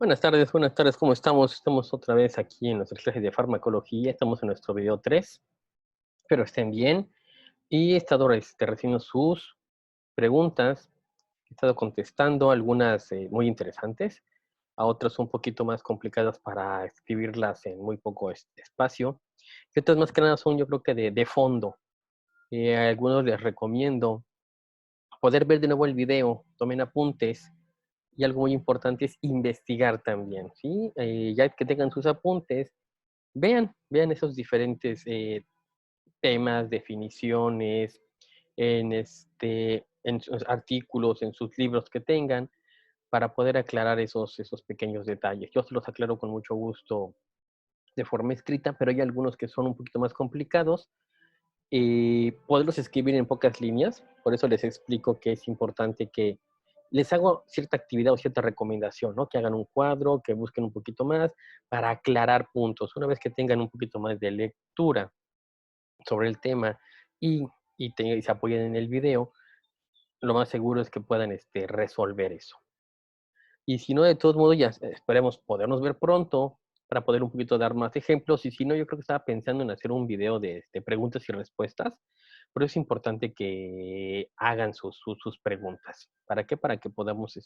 Buenas tardes, ¿cómo estamos? Estamos otra vez aquí en nuestra clase de farmacología, estamos en nuestro video 3. Espero estén bien. Y he estado recibiendo sus preguntas, he estado contestando algunas muy interesantes, a otras un poquito más complicadas para escribirlas en muy poco espacio. Y otras más que nada son yo creo que de fondo. A algunos les recomiendo poder ver de nuevo el video, tomen apuntes. Y algo muy importante es investigar también, ¿sí? Ya que tengan sus apuntes, vean esos diferentes temas, definiciones, en sus artículos, en sus libros que tengan, para poder aclarar esos pequeños detalles. Yo se los aclaro con mucho gusto de forma escrita, pero hay algunos que son un poquito más complicados. Poderlos escribir en pocas líneas, por eso les explico que es importante que les hago cierta actividad o cierta recomendación, ¿no? Que hagan un cuadro, que busquen un poquito más para aclarar puntos. Una vez que tengan un poquito más de lectura sobre el tema y, y se apoyen en el video, lo más seguro es que puedan resolver eso. Y si no, de todos modos, ya esperemos podernos ver pronto para poder un poquito dar más ejemplos. Y si no, yo creo que estaba pensando en hacer un video de preguntas y respuestas, pero es importante que hagan sus preguntas. ¿Para qué? Para que podamos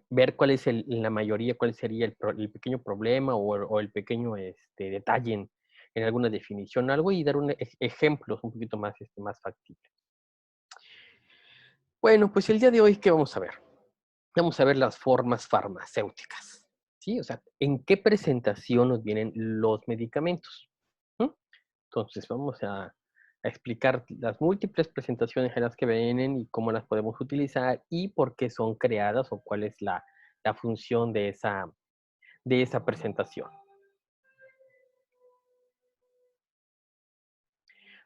ver cuál es la mayoría, cuál sería el pequeño problema o el pequeño detalle en alguna definición, algo, y dar ejemplos un poquito más, más factibles. Bueno, pues el día de hoy, ¿qué vamos a ver? Vamos a ver las formas farmacéuticas, ¿sí? O sea, ¿en qué presentación nos vienen los medicamentos? ¿Mm? Entonces, vamos a explicar las múltiples presentaciones en las que vienen y cómo las podemos utilizar y por qué son creadas o cuál es la función de esa presentación.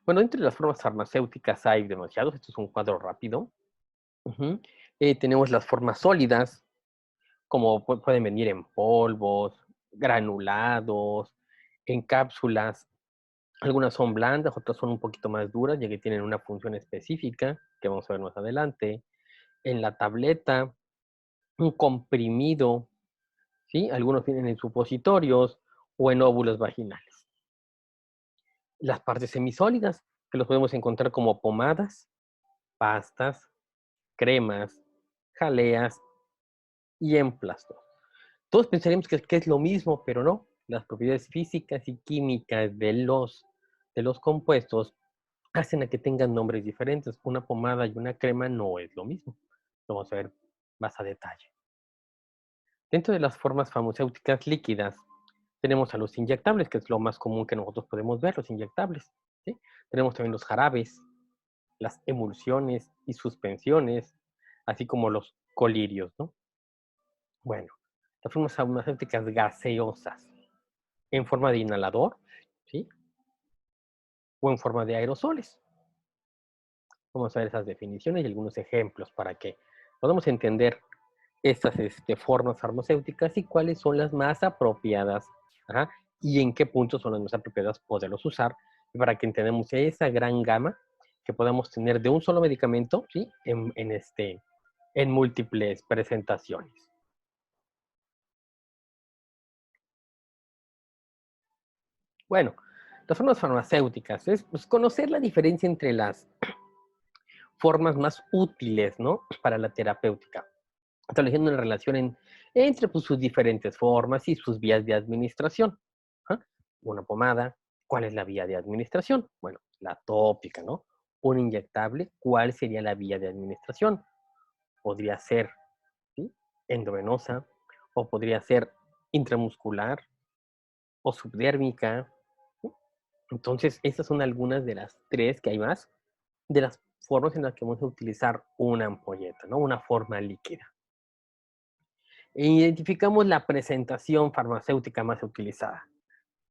Bueno, entre las formas farmacéuticas hay demasiados. Esto es un cuadro rápido. Ujú. Tenemos las formas sólidas, como pueden venir en polvos, granulados, en cápsulas. Algunas son blandas, otras son un poquito más duras, ya que tienen una función específica, que vamos a ver más adelante. En la tableta, un comprimido, ¿sí? Algunos vienen en supositorios o en óvulos vaginales. Las partes semisólidas, que los podemos encontrar como pomadas, pastas, cremas, jaleas y emplastos. Todos pensaríamos que es lo mismo, pero no. Las propiedades físicas y químicas de los compuestos hacen a que tengan nombres diferentes. Una pomada y una crema no es lo mismo. Lo vamos a ver más a detalle. Dentro de las formas farmacéuticas líquidas, tenemos a los inyectables, que es lo más común que nosotros podemos ver, los inyectables, ¿sí? Tenemos también los jarabes, las emulsiones y suspensiones, así como los colirios, ¿no? Bueno, las formas farmacéuticas gaseosas, en forma de inhalador, ¿sí? O en forma de aerosoles. Vamos a ver esas definiciones y algunos ejemplos para que podamos entender estas formas farmacéuticas y cuáles son las más apropiadas, ajá, y en qué puntos son las más apropiadas poderlos usar, y para que entendamos esa gran gama que podamos tener de un solo medicamento, ¿sí? En múltiples presentaciones. Bueno, las formas farmacéuticas es pues, conocer la diferencia entre las formas más útiles, ¿no? Para la terapéutica, estableciendo una relación entre pues, sus diferentes formas y sus vías de administración. ¿Ah? Una pomada, ¿cuál es la vía de administración? Bueno, la tópica, ¿no? Un inyectable, ¿cuál sería la vía de administración? Podría ser, ¿sí? Endovenosa, o podría ser intramuscular o subdérmica. ¿Sí? Entonces, estas son algunas de las tres que hay más, de las formas en las que vamos a utilizar una ampolleta, ¿no? Una forma líquida. Identificamos la presentación farmacéutica más utilizada.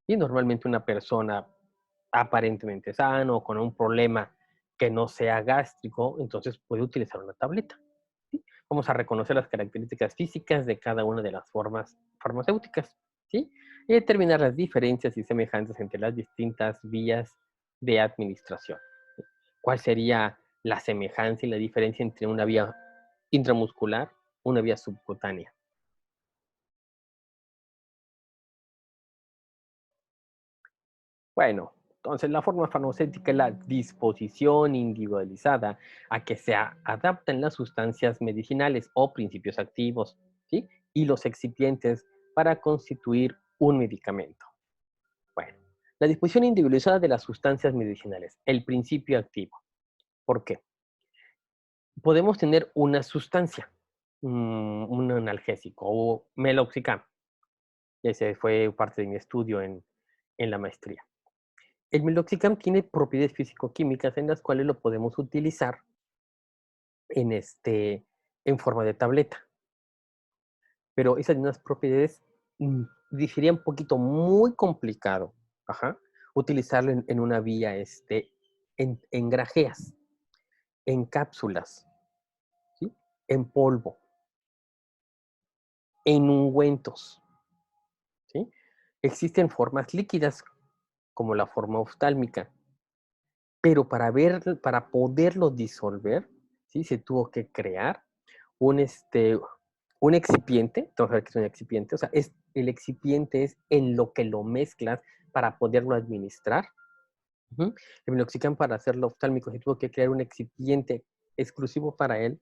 Y normalmente una persona aparentemente sana o con un problema que no sea gástrico, entonces puede utilizar una tableta. ¿Sí? Vamos a reconocer las características físicas de cada una de las formas farmacéuticas, ¿sí? Y determinar las diferencias y semejanzas entre las distintas vías de administración. ¿Sí? ¿Cuál sería la semejanza y la diferencia entre una vía intramuscular, una vía subcutánea? Bueno, entonces la fórmula farmacéutica es la disposición individualizada a que se adapten las sustancias medicinales o principios activos, ¿sí? Y los excipientes para constituir un medicamento. Bueno, la disposición individualizada de las sustancias medicinales, el principio activo. ¿Por qué? Podemos tener una sustancia, un analgésico o meloxicam. Ese fue parte de mi estudio en la maestría. El meloxicam tiene propiedades físico-químicas en las cuales lo podemos utilizar en, en forma de tableta, pero esas mismas propiedades difieren un poquito muy complicado, ajá, utilizarlo en una vía, en grajeas, en cápsulas, ¿sí? En polvo, en ungüentos, ¿sí? Existen formas líquidas como la forma oftálmica, pero para poderlo disolver, ¿sí? Se tuvo que crear un, un excipiente, vamos a ver qué es un excipiente, o sea, el excipiente es en lo que lo mezclas para poderlo administrar. Ujú. El minoxidil para hacerlo oftálmico se tuvo que crear un excipiente exclusivo para él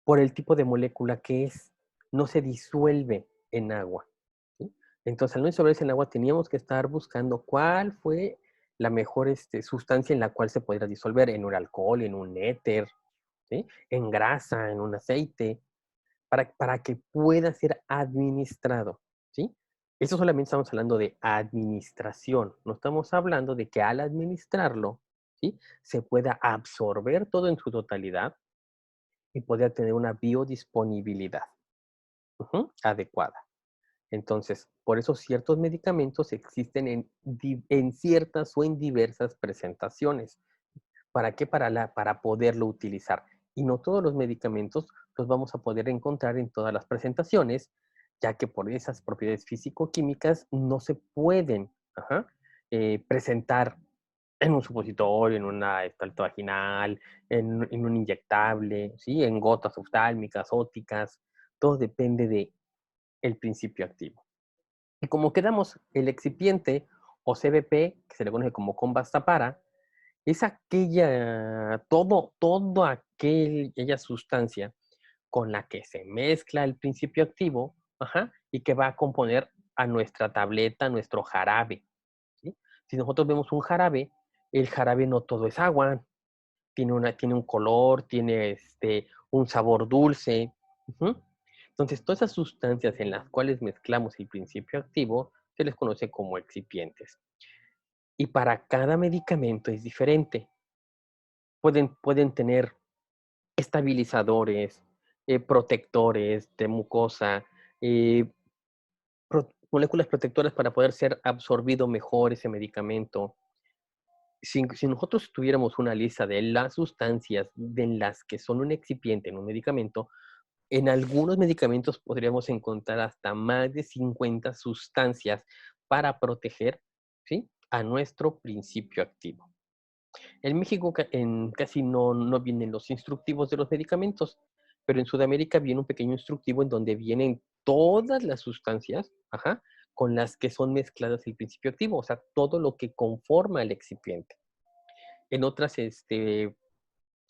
por el tipo de molécula que es. No se disuelve en agua, ¿sí? Entonces, al no disolverse en agua, teníamos que estar buscando cuál fue la mejor sustancia en la cual se podría disolver, en un alcohol, en un éter, ¿sí? En grasa, en un aceite, para que pueda ser administrado, ¿sí? Eso solamente estamos hablando de administración, no estamos hablando de que al administrarlo, ¿sí? Se pueda absorber todo en su totalidad y pueda tener una biodisponibilidad adecuada. Entonces, por eso ciertos medicamentos existen en ciertas o en diversas presentaciones. ¿Para qué? Para poderlo utilizar. Y no todos los medicamentos los vamos a poder encontrar en todas las presentaciones, ya que por esas propiedades físico-químicas no se pueden presentar en un supositorio, en una extracto vaginal, en un inyectable, ¿sí? En gotas oftálmicas, ópticas. Todo depende de el principio activo. Y como quedamos, el excipiente o CBP, que se le conoce como Combastapara, es aquella sustancia con la que se mezcla el principio activo, y que va a componer a nuestra tableta, nuestro jarabe, ¿sí? Si nosotros vemos un jarabe, el jarabe no todo es agua, tiene un color, tiene un sabor dulce. Ujú. Entonces, todas esas sustancias en las cuales mezclamos el principio activo se les conoce como excipientes. Y para cada medicamento es diferente. Pueden tener estabilizadores, protectores de mucosa, eh, moléculas protectoras para poder ser absorbido mejor ese medicamento. Si nosotros tuviéramos una lista de las sustancias de las que son un excipiente en un medicamento, en algunos medicamentos podríamos encontrar hasta más de 50 sustancias para proteger, ¿sí? A nuestro principio activo. En México casi no vienen los instructivos de los medicamentos, pero en Sudamérica viene un pequeño instructivo en donde vienen todas las sustancias, con las que son mezcladas el principio activo, o sea, todo lo que conforma el excipiente. En otras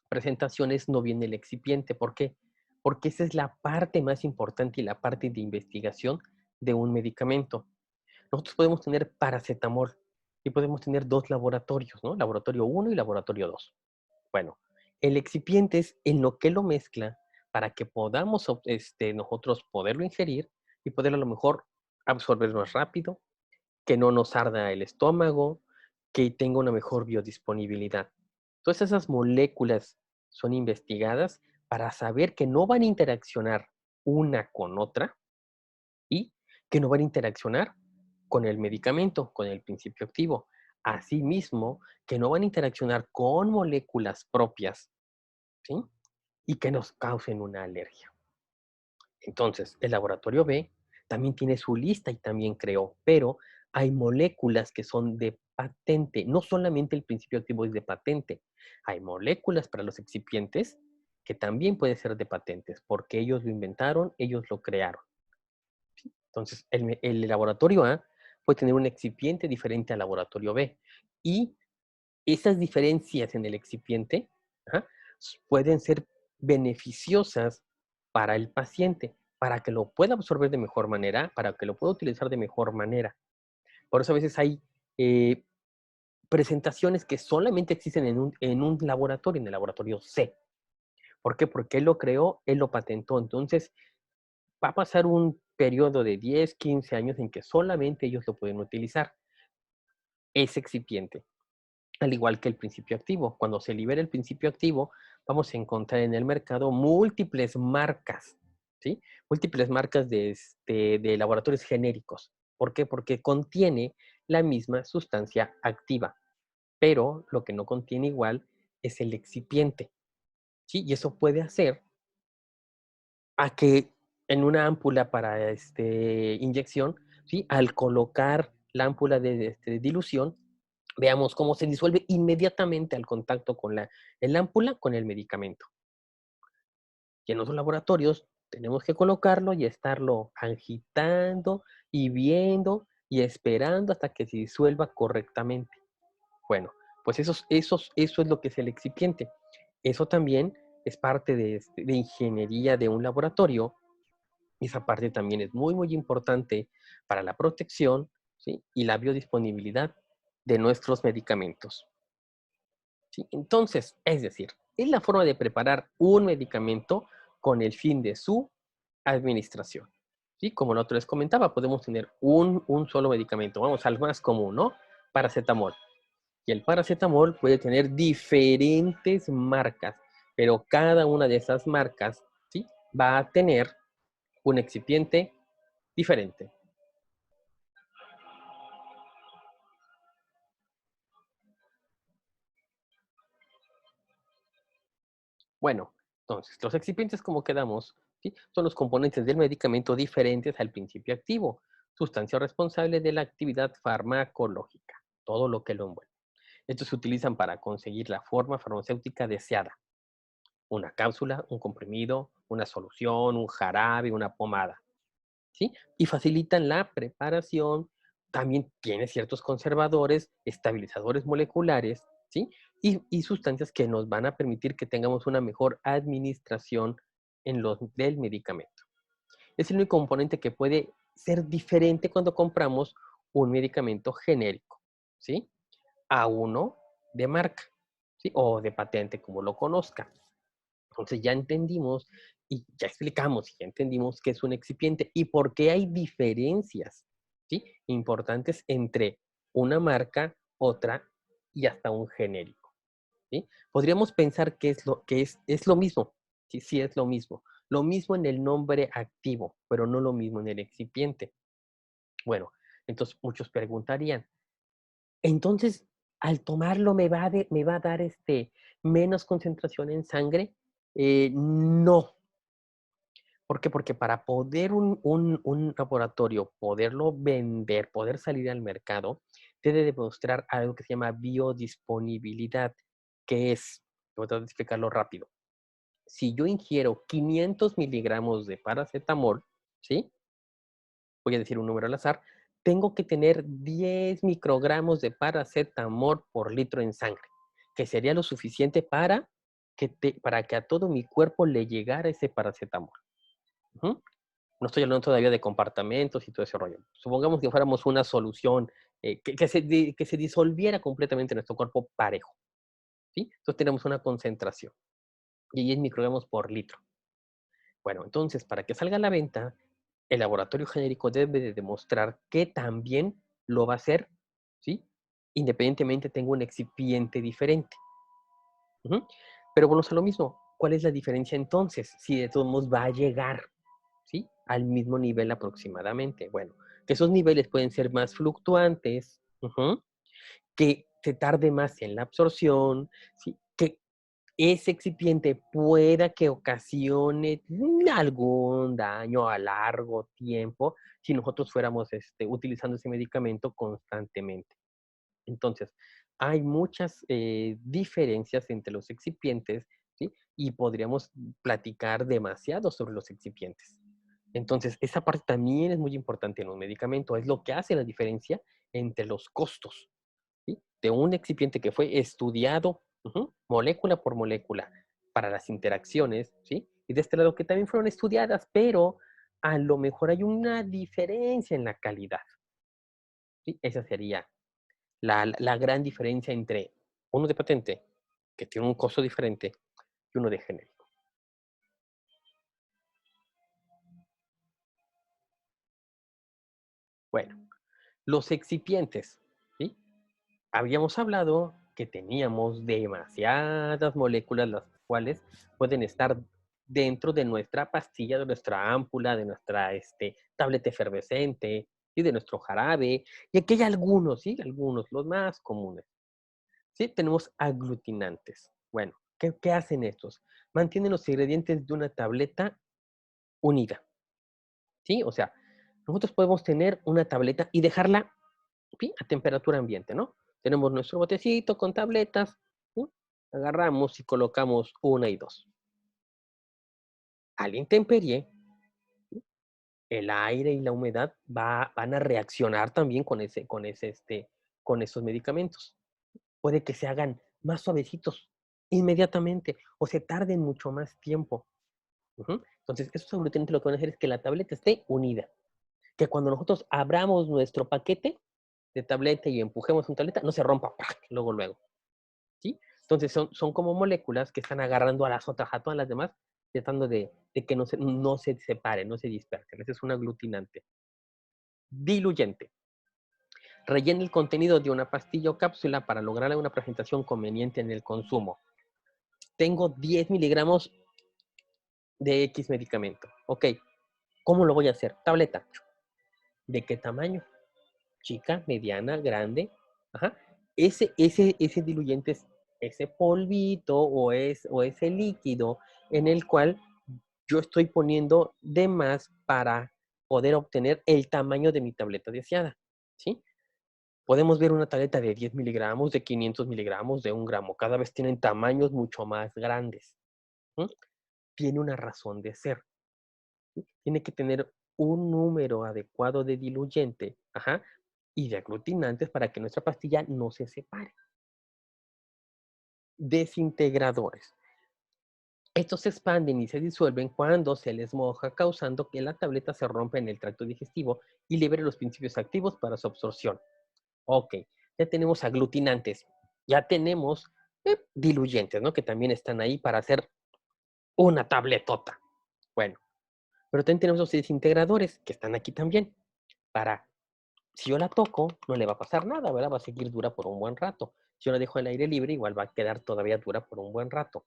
presentaciones no viene el excipiente. ¿Por qué? Porque esa es la parte más importante y la parte de investigación de un medicamento. Nosotros podemos tener paracetamol y podemos tener dos laboratorios, ¿no? Laboratorio 1 y laboratorio 2. Bueno, el excipiente es en lo que lo mezcla para que podamos nosotros poderlo ingerir y poderlo a lo mejor absorber más rápido, que no nos arda el estómago, que tenga una mejor biodisponibilidad. Todas esas moléculas son investigadas para saber que no van a interaccionar una con otra y que no van a interaccionar con el medicamento, con el principio activo. Asimismo, que no van a interaccionar con moléculas propias, ¿sí? Y que nos causen una alergia. Entonces, el laboratorio B también tiene su lista y también creó, pero hay moléculas que son de patente. No solamente el principio activo es de patente. Hay moléculas para los excipientes que también pueden ser de patentes, porque ellos lo inventaron, ellos lo crearon. Entonces, el laboratorio A puede tener un excipiente diferente al laboratorio B. Y esas diferencias en el excipiente, ajá, pueden ser beneficiosas para el paciente, para que lo pueda absorber de mejor manera, para que lo pueda utilizar de mejor manera. Por eso a veces hay eh, presentaciones que solamente existen en un laboratorio, en el laboratorio C. ¿Por qué? Porque él lo creó, él lo patentó. Entonces, va a pasar un periodo de 10, 15 años en que solamente ellos lo pueden utilizar, ese excipiente. Al igual que el principio activo. Cuando se libera el principio activo, vamos a encontrar en el mercado múltiples marcas, ¿sí? Múltiples marcas de laboratorios genéricos. ¿Por qué? Porque contiene la misma sustancia activa, pero lo que no contiene igual es el excipiente, ¿sí? Y eso puede hacer a que en una ámpula para inyección, ¿sí? Al colocar la ámpula de dilución, veamos cómo se disuelve inmediatamente al contacto con el ámpula con el medicamento. Y en los laboratorios tenemos que colocarlo y estarlo agitando y viendo y esperando hasta que se disuelva correctamente. Bueno, pues eso es lo que es el excipiente. Eso también es parte de ingeniería de un laboratorio. Y esa parte también es muy, muy importante para la protección, ¿sí? Y la biodisponibilidad de nuestros medicamentos. ¿Sí? Entonces, es decir, es la forma de preparar un medicamento con el fin de su administración. ¿Sí? Como la otra les comentaba, podemos tener un solo medicamento. Vamos al más común, ¿no? Paracetamol. Y el paracetamol puede tener diferentes marcas, pero cada una de esas marcas, ¿sí? Va a tener un excipiente diferente. Bueno, entonces, los excipientes, como quedamos, ¿sí? Son los componentes del medicamento diferentes al principio activo, sustancia responsable de la actividad farmacológica, todo lo que lo envuelve. Estos se utilizan para conseguir la forma farmacéutica deseada, una cápsula, un comprimido, una solución, un jarabe, una pomada, ¿sí? Y facilitan la preparación. También tiene ciertos conservadores, estabilizadores moleculares, ¿sí? Y sustancias que nos van a permitir que tengamos una mejor administración del medicamento. Es el único componente que puede ser diferente cuando compramos un medicamento genérico, ¿sí? A uno de marca, ¿sí? O de patente, como lo conozca. Entonces ya entendimos y ya explicamos y ya entendimos qué es un excipiente y por qué hay diferencias, ¿sí? Importantes entre una marca, otra y hasta un genérico, ¿sí? Podríamos pensar que es lo mismo, sí, sí es lo mismo en el nombre activo, pero no lo mismo en el excipiente. Bueno, entonces muchos preguntarían, entonces, al tomarlo me va a dar menos concentración en sangre. No. ¿Por qué? Porque para poder un laboratorio poderlo vender, poder salir al mercado, debe demostrar algo que se llama biodisponibilidad, que es, voy a tratar de explicarlo rápido. Si yo ingiero 500 miligramos de paracetamol, ¿sí? Voy a decir un número al azar, tengo que tener 10 microgramos de paracetamol por litro en sangre, que sería lo suficiente para que a todo mi cuerpo le llegara ese paracetamol. Ujú. No estoy hablando todavía de compartamentos y todo ese rollo. Supongamos que fuéramos una solución que se disolviera completamente en nuestro cuerpo parejo, ¿sí? Entonces tenemos una concentración y 10 microgramos por litro. Bueno, entonces, para que salga a la venta, el laboratorio genérico debe de demostrar que también lo va a hacer, ¿sí? Independientemente tenga un excipiente diferente. Ujú. Pero volvemos a lo mismo. ¿Cuál es la diferencia entonces? Si de todos modos va a llegar, ¿sí? Al mismo nivel aproximadamente. Bueno, que esos niveles pueden ser más fluctuantes, ujú, que se tarde más en la absorción, ¿sí? Que ese excipiente pueda que ocasione algún daño a largo tiempo si nosotros fuéramos utilizando ese medicamento constantemente. Entonces, hay muchas diferencias entre los excipientes, ¿sí? Y podríamos platicar demasiado sobre los excipientes. Entonces, esa parte también es muy importante en un medicamento, es lo que hace la diferencia entre los costos, ¿sí? De un excipiente que fue estudiado, molécula por molécula para las interacciones, ¿sí? Y de este lado que también fueron estudiadas, pero a lo mejor hay una diferencia en la calidad, ¿sí? Esa sería la gran diferencia entre uno de patente, que tiene un costo diferente, y uno de genérico. Bueno, los excipientes, ¿sí? Habíamos hablado que teníamos demasiadas moléculas, las cuales pueden estar dentro de nuestra pastilla, de nuestra ámpula, de nuestra tableta efervescente y de nuestro jarabe. Y aquí hay algunos, ¿sí? Algunos, los más comunes. ¿Sí? Tenemos aglutinantes. Bueno, ¿qué hacen estos? Mantienen los ingredientes de una tableta unida, ¿sí? O sea, nosotros podemos tener una tableta y dejarla, ¿sí? A temperatura ambiente, ¿no? Tenemos nuestro botecito con tabletas, ¿sí? Agarramos y colocamos una y dos. Al intemperie, el aire y la humedad van a reaccionar también con esos medicamentos. Puede que se hagan más suavecitos inmediatamente o se tarden mucho más tiempo. Entonces, esos aglutinantes lo que van a hacer es que la tableta esté unida. Que cuando nosotros abramos nuestro paquete de tableta y empujemos una tableta, no se rompa, luego, luego. ¿Sí? Entonces, son como moléculas que están agarrando a las otras, a todas las demás, tratando de que no se separen, no se dispersen. Ese es un aglutinante. Diluyente. Rellena el contenido de una pastilla o cápsula para lograr una presentación conveniente en el consumo. Tengo 10 miligramos de X medicamento. Ok, ¿cómo lo voy a hacer? Tableta. ¿De qué tamaño? Chica, mediana, grande. Ajá. Ese diluyente es ese polvito o ese líquido en el cual yo estoy poniendo de más para poder obtener el tamaño de mi tableta deseada. ¿Sí? Podemos ver una tableta de 10 miligramos, de 500 miligramos, de 1 gramo. Cada vez tienen tamaños mucho más grandes. ¿Sí? Tiene una razón de ser. ¿Sí? Tiene que tener un número adecuado de diluyente, ajá, y de aglutinantes para que nuestra pastilla no se separe. Desintegradores. Estos se expanden y se disuelven cuando se les moja, causando que la tableta se rompa en el tracto digestivo y libere los principios activos para su absorción. Ok, ya tenemos aglutinantes, ya tenemos diluyentes, ¿no? Que también están ahí para hacer una tabletota. Bueno, pero también tenemos los desintegradores que están aquí también para, si yo la toco, no le va a pasar nada, ¿verdad? Va a seguir dura por un buen rato. Si yo la dejo al aire libre, igual va a quedar todavía dura por un buen rato.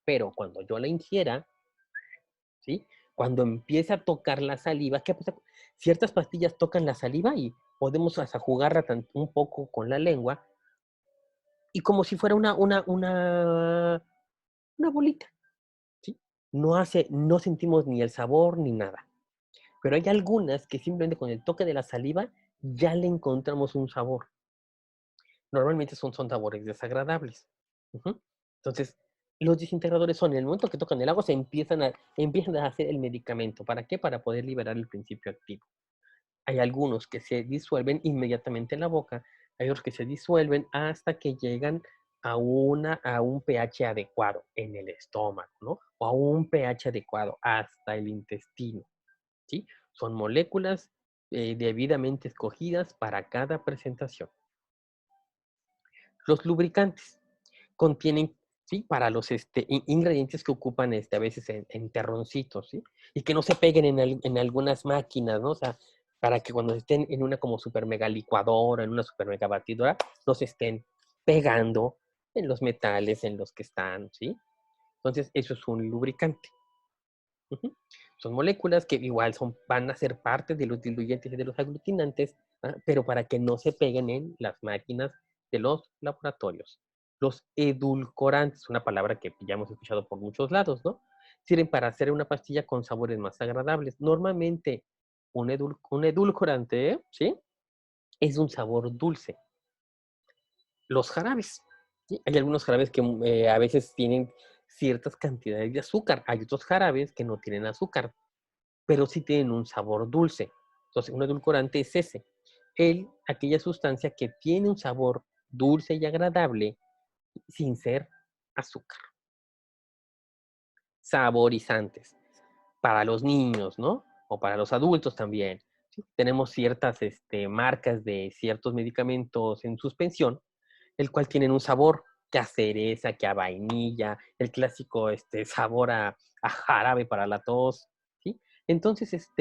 Pero cuando yo la ingiera, ¿sí? Cuando empieza a tocar la saliva, ¿qué pasa? Ciertas pastillas tocan la saliva y podemos hasta jugarla un poco con la lengua y como si fuera una bolita, ¿sí? No sentimos ni el sabor ni nada. Pero hay algunas que simplemente con el toque de la saliva ya le encontramos un sabor. Normalmente son sabores desagradables. Ujú. Entonces, los desintegradores son, en el momento que tocan el agua, empiezan a hacer el medicamento. ¿Para qué? Para poder liberar el principio activo. Hay algunos que se disuelven inmediatamente en la boca, hay otros que se disuelven hasta que llegan a un pH adecuado en el estómago, ¿no? O a un pH adecuado hasta el intestino, ¿sí? Son moléculas debidamente escogidas para cada presentación. Los lubricantes contienen, ¿sí? Para los ingredientes que ocupan a veces en terroncitos, ¿sí? Y que no se peguen en algunas máquinas, ¿no? O sea, para que cuando estén en una como super mega licuadora, en una super mega batidora, no se estén pegando en los metales en los que están, ¿sí? Entonces, eso es un lubricante. Ujú. Son moléculas que igual van a ser parte de los diluyentes y de los aglutinantes, pero para que no se peguen en las máquinas de los laboratorios. Los edulcorantes, una palabra que ya hemos escuchado por muchos lados, ¿no? Sirven para hacer una pastilla con sabores más agradables. Normalmente, un edulcorante, ¿sí? Es un sabor dulce. Los jarabes, ¿sí? Hay algunos jarabes que a veces tienen ciertas cantidades de azúcar. Hay otros jarabes que no tienen azúcar. pero sí tienen un sabor dulce. Entonces, un edulcorante es ese. Aquella sustancia que tiene un sabor dulce y agradable sin ser azúcar. Saborizantes para los niños, ¿no? O para los adultos también. ¿Sí? Tenemos ciertas marcas de ciertos medicamentos en suspensión, el cual tienen un sabor que a cereza, que a vainilla, el clásico sabor a jarabe para la tos, ¿sí? Entonces,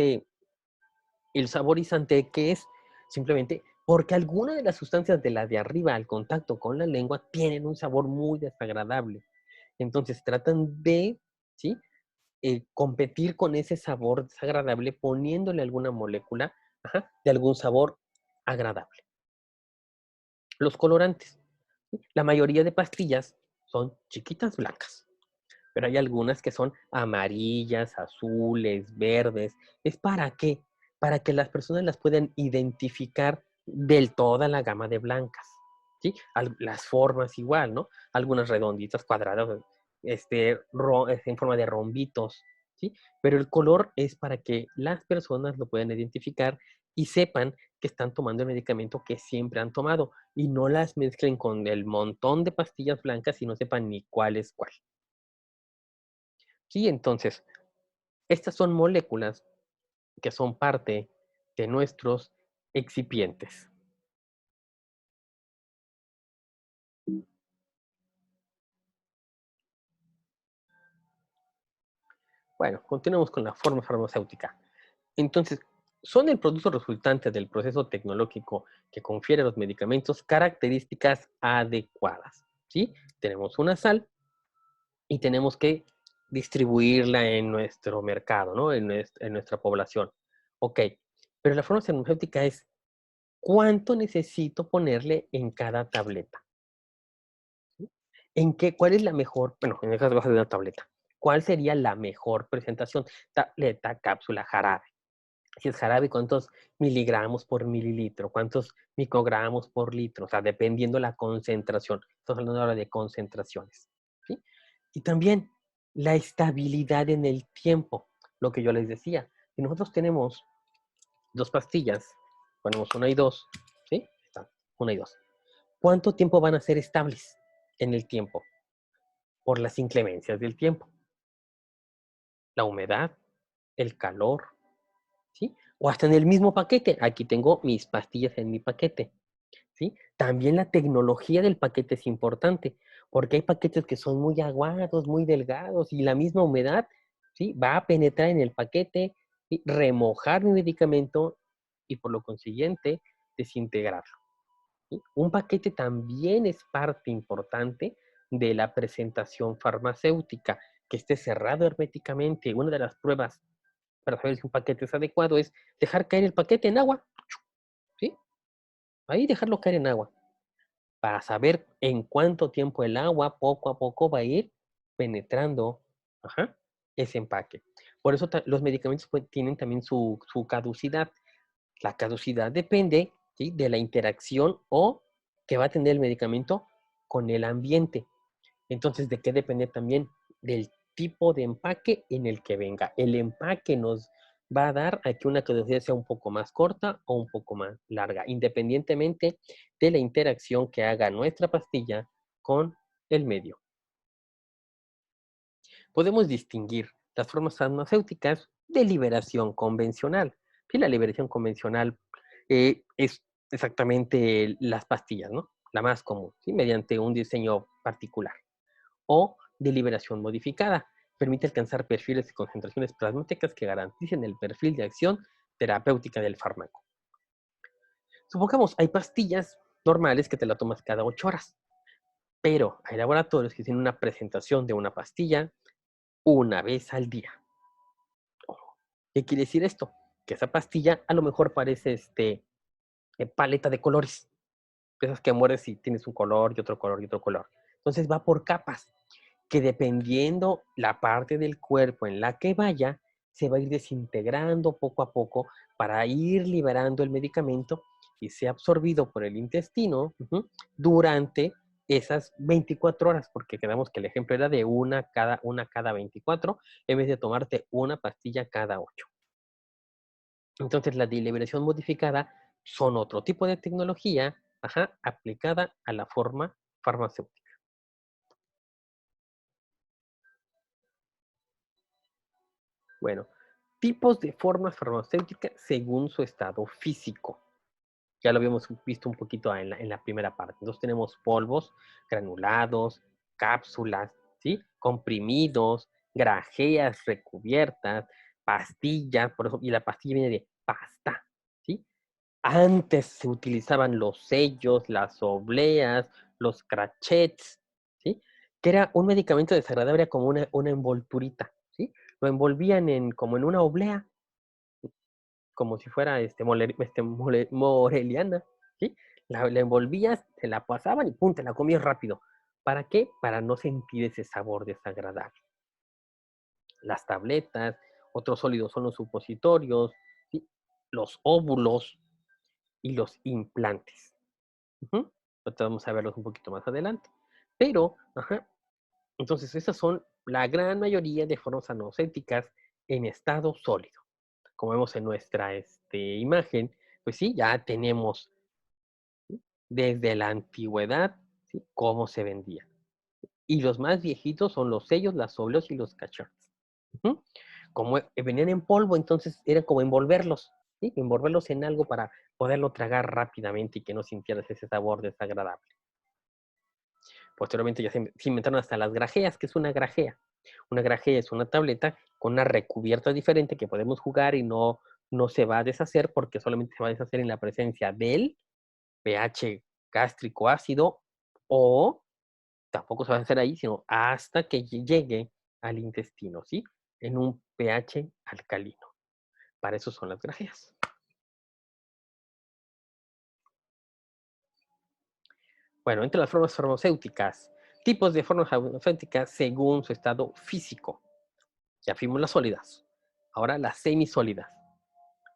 el saborizante, ¿qué es? Simplemente porque alguna de las sustancias de la de arriba al contacto con la lengua tienen un sabor muy desagradable. Entonces tratan de, ¿sí? Competir con ese sabor desagradable poniéndole alguna molécula, ajá, de algún sabor agradable. Los colorantes. ¿Sí? La mayoría de pastillas son chiquitas blancas, pero hay algunas que son amarillas, azules, verdes. ¿Es para qué? Para que las personas las puedan identificar de toda la gama de blancas. ¿Sí? Las formas igual, ¿no? Algunas redonditas, cuadradas, en forma de rombitos, ¿sí? Pero el color es para que las personas lo puedan identificar y sepan que están tomando el medicamento que siempre han tomado y no las mezclen con el montón de pastillas blancas y no sepan ni cuál es cuál. Sí, entonces, estas son moléculas que son parte de nuestros excipientes. Bueno, continuemos con la forma farmacéutica. Entonces, son el producto resultante del proceso tecnológico que confiere a los medicamentos características adecuadas. ¿Sí? Tenemos una sal y tenemos que distribuirla en nuestro mercado, ¿no? En nuestra población. Ok, pero la forma farmacéutica es cuánto necesito ponerle en cada tableta. ¿Cuál es la mejor? Bueno, en el caso de una tableta. ¿Cuál sería la mejor presentación? Tableta, cápsula, jarabe. Si es jarabe, ¿cuántos miligramos por mililitro? ¿Cuántos microgramos por litro? O sea, dependiendo la concentración. Estamos hablando ahora de concentraciones. ¿Sí? Y también la estabilidad en el tiempo. Lo que yo les decía. Si nosotros tenemos dos pastillas, ponemos una y dos, ¿sí? Están, una y dos. ¿Cuánto tiempo van a ser estables en el tiempo? Por las inclemencias del tiempo, la humedad, el calor, ¿sí? O hasta en el mismo paquete. Aquí tengo mis pastillas en mi paquete, ¿sí? También la tecnología del paquete es importante, porque hay paquetes que son muy aguados, muy delgados, y la misma humedad, ¿sí? Va a penetrar en el paquete, ¿sí? Remojar mi medicamento y por lo consiguiente desintegrarlo. ¿Sí? Un paquete también es parte importante de la presentación farmacéutica, que esté cerrado herméticamente. Una de las pruebas para saber si un paquete es adecuado es dejar caer el paquete en agua, ¿sí? Ahí dejarlo caer en agua, para saber en cuánto tiempo el agua poco a poco va a ir penetrando, ajá, ese empaque. Por eso los medicamentos pues, tienen también su caducidad. La caducidad depende, ¿sí? De la interacción o que va a tener el medicamento con el ambiente. Entonces, ¿de qué depende también? Del tipo de empaque en el que venga. El empaque nos va a dar a que una caducidad sea un poco más corta o un poco más larga, independientemente de la interacción que haga nuestra pastilla con el medio. Podemos distinguir las formas farmacéuticas de liberación convencional. Sí, la liberación convencional es exactamente las pastillas, ¿no? La más común, ¿sí? Mediante un diseño particular. O de liberación modificada. Permite alcanzar perfiles de concentraciones plasmáticas que garanticen el perfil de acción terapéutica del fármaco. Supongamos, hay pastillas normales que te la tomas cada 8 horas, pero hay laboratorios que tienen una presentación de una pastilla una vez al día. ¿Qué quiere decir esto? Que esa pastilla a lo mejor parece paleta de colores. Esas que mueres y tienes un color y otro color y otro color. Entonces va por capas, que dependiendo la parte del cuerpo en la que vaya, se va a ir desintegrando poco a poco para ir liberando el medicamento y sea absorbido por el intestino durante esas 24 horas, porque quedamos que el ejemplo era de una cada 24, en vez de tomarte una pastilla cada 8. Entonces, la deliberación modificada son otro tipo de tecnología, ajá, aplicada a la forma farmacéutica. Bueno, tipos de formas farmacéuticas según su estado físico. Ya lo habíamos visto un poquito en la primera parte. Entonces tenemos polvos, granulados, cápsulas, ¿sí? Comprimidos, grajeas recubiertas, pastillas, por eso, y la pastilla viene de pasta, ¿sí? Antes se utilizaban los sellos, las obleas, los crachets, ¿sí? Que era un medicamento desagradable, era como una envolturita, ¿sí? Lo envolvían como en una oblea, como si fuera moreliana, ¿sí? La envolvías, te la pasaban y pum, te la comías rápido. ¿Para qué? Para no sentir ese sabor desagradable. Las tabletas, otros sólidos son los supositorios, ¿sí? Los óvulos y los implantes. Ujú. Ahorita vamos a verlos un poquito más adelante. Pero, ajá, entonces esas son la gran mayoría de formas farmacéuticas en estado sólido. Como vemos en nuestra imagen, pues sí, ya tenemos desde la antigüedad, ¿sí? Cómo se vendía. Y los más viejitos son los sellos, las obleas y los cachorros. Ujú. Como venían en polvo, entonces era como envolverlos, ¿sí? Envolverlos en algo para poderlo tragar rápidamente y que no sintieras ese sabor desagradable. Posteriormente ya se inventaron hasta las grajeas. ¿Qué es una grajea? Una grajea es una tableta con una recubierta diferente que podemos jugar y no se va a deshacer porque solamente se va a deshacer en la presencia del pH gástrico ácido o tampoco se va a hacer ahí, sino hasta que llegue al intestino, ¿sí? En un pH alcalino. Para eso son las grajeas. Bueno, entre las formas farmacéuticas, tipos de formas farmacéuticas según su estado físico. Ya fuimos las sólidas. Ahora las semisólidas.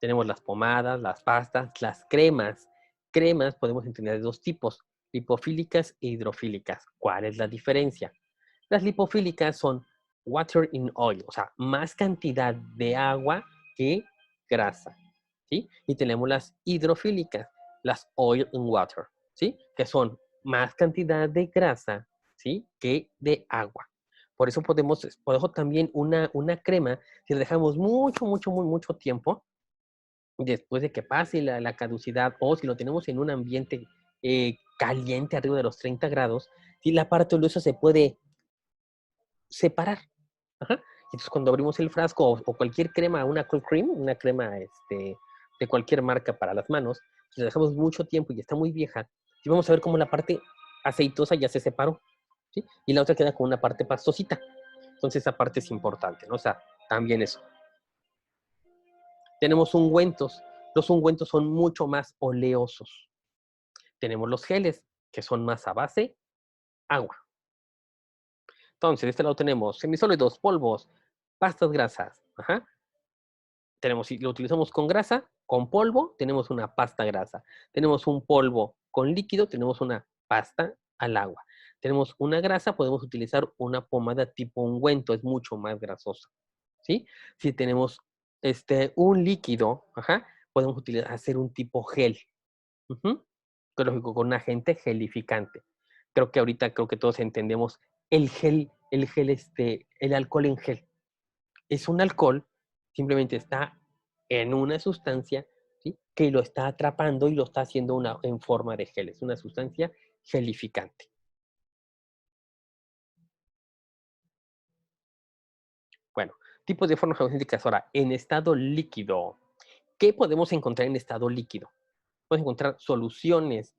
Tenemos las pomadas, las pastas, las cremas. Cremas podemos entender de dos tipos, lipofílicas e hidrofílicas. ¿Cuál es la diferencia? Las lipofílicas son water in oil, o sea, más cantidad de agua que grasa, ¿sí? Y tenemos las hidrofílicas, las oil in water, ¿sí? Que son más cantidad de grasa, ¿sí? Que de agua. Por eso podemos también una crema, si la dejamos mucho tiempo, después de que pase la caducidad, o si lo tenemos en un ambiente caliente arriba de los 30 grados, si la parte oleosa se puede separar. Ajá. Entonces, cuando abrimos el frasco o cualquier crema, una cold cream, una crema de cualquier marca para las manos, si la dejamos mucho tiempo y está muy vieja, y vamos a ver cómo la parte aceitosa ya se separó, ¿sí? Y la otra queda con una parte pastosita. Entonces, esa parte es importante, ¿no? O sea, también eso. Tenemos ungüentos. Los ungüentos son mucho más oleosos. Tenemos los geles, que son más a base agua. Entonces, de este lado tenemos semisólidos, polvos, pastas grasas. Ajá. Tenemos, si lo utilizamos con grasa, con polvo, tenemos una pasta grasa. Tenemos un polvo con líquido, tenemos una pasta al agua. Tenemos una grasa, podemos utilizar una pomada tipo ungüento, es mucho más grasosa, ¿sí? Si tenemos un líquido, ajá, podemos hacer un tipo gel. Ujú. Lógico, con un agente gelificante. Creo que todos entendemos el alcohol en gel. Es un alcohol, simplemente está en una sustancia, ¿sí? Que lo está atrapando y lo está haciendo en forma de gel. Es una sustancia gelificante. Bueno, tipos de formas farmacéuticas ahora, en estado líquido. ¿Qué podemos encontrar en estado líquido? Podemos encontrar soluciones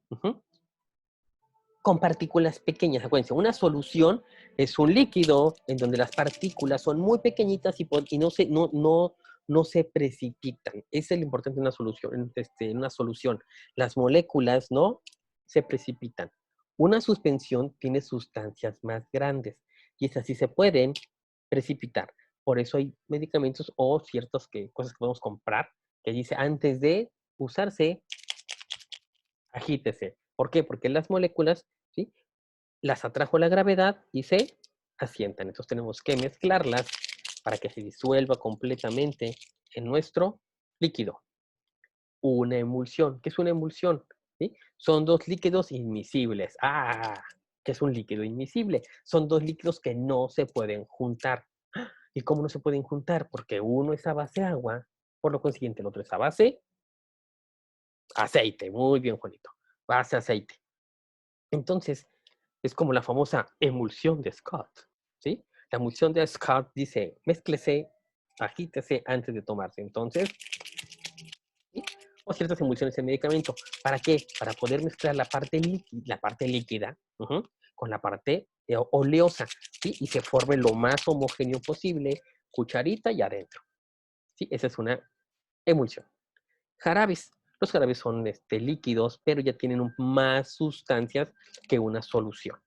con partículas pequeñas. Acuérdense, una solución es un líquido en donde las partículas son muy pequeñitas y no se precipitan. Esa es lo importante en una solución. En una solución. Las moléculas no se precipitan. Una suspensión tiene sustancias más grandes y esas sí se pueden precipitar. Por eso hay medicamentos o ciertas cosas que podemos comprar que dice antes de usarse, agítese. ¿Por qué? Porque las moléculas, ¿sí? Las atrajo la gravedad y se asientan. Entonces tenemos que mezclarlas para que se disuelva completamente en nuestro líquido. una emulsión. ¿Qué es una emulsión? ¿Sí? Son dos líquidos inmiscibles. ¿Qué es un líquido inmiscible? Son dos líquidos que no se pueden juntar. ¿Y cómo no se pueden juntar? Porque uno es a base agua, por lo consiguiente el otro es a base aceite. Muy bien, Juanito. Base aceite. Entonces, es como la famosa emulsión de Scott, ¿sí? La emulsión de Scott dice, mézclese, agítese antes de tomarse. Entonces, ¿sí? O ciertas emulsiones de medicamento. ¿Para qué? Para poder mezclar la parte líquida con la parte oleosa, ¿sí? Y se forme lo más homogéneo posible, cucharita y adentro, ¿sí? Esa es una emulsión. Jarabes. Los jarabes son líquidos, pero ya tienen más sustancias que una solución.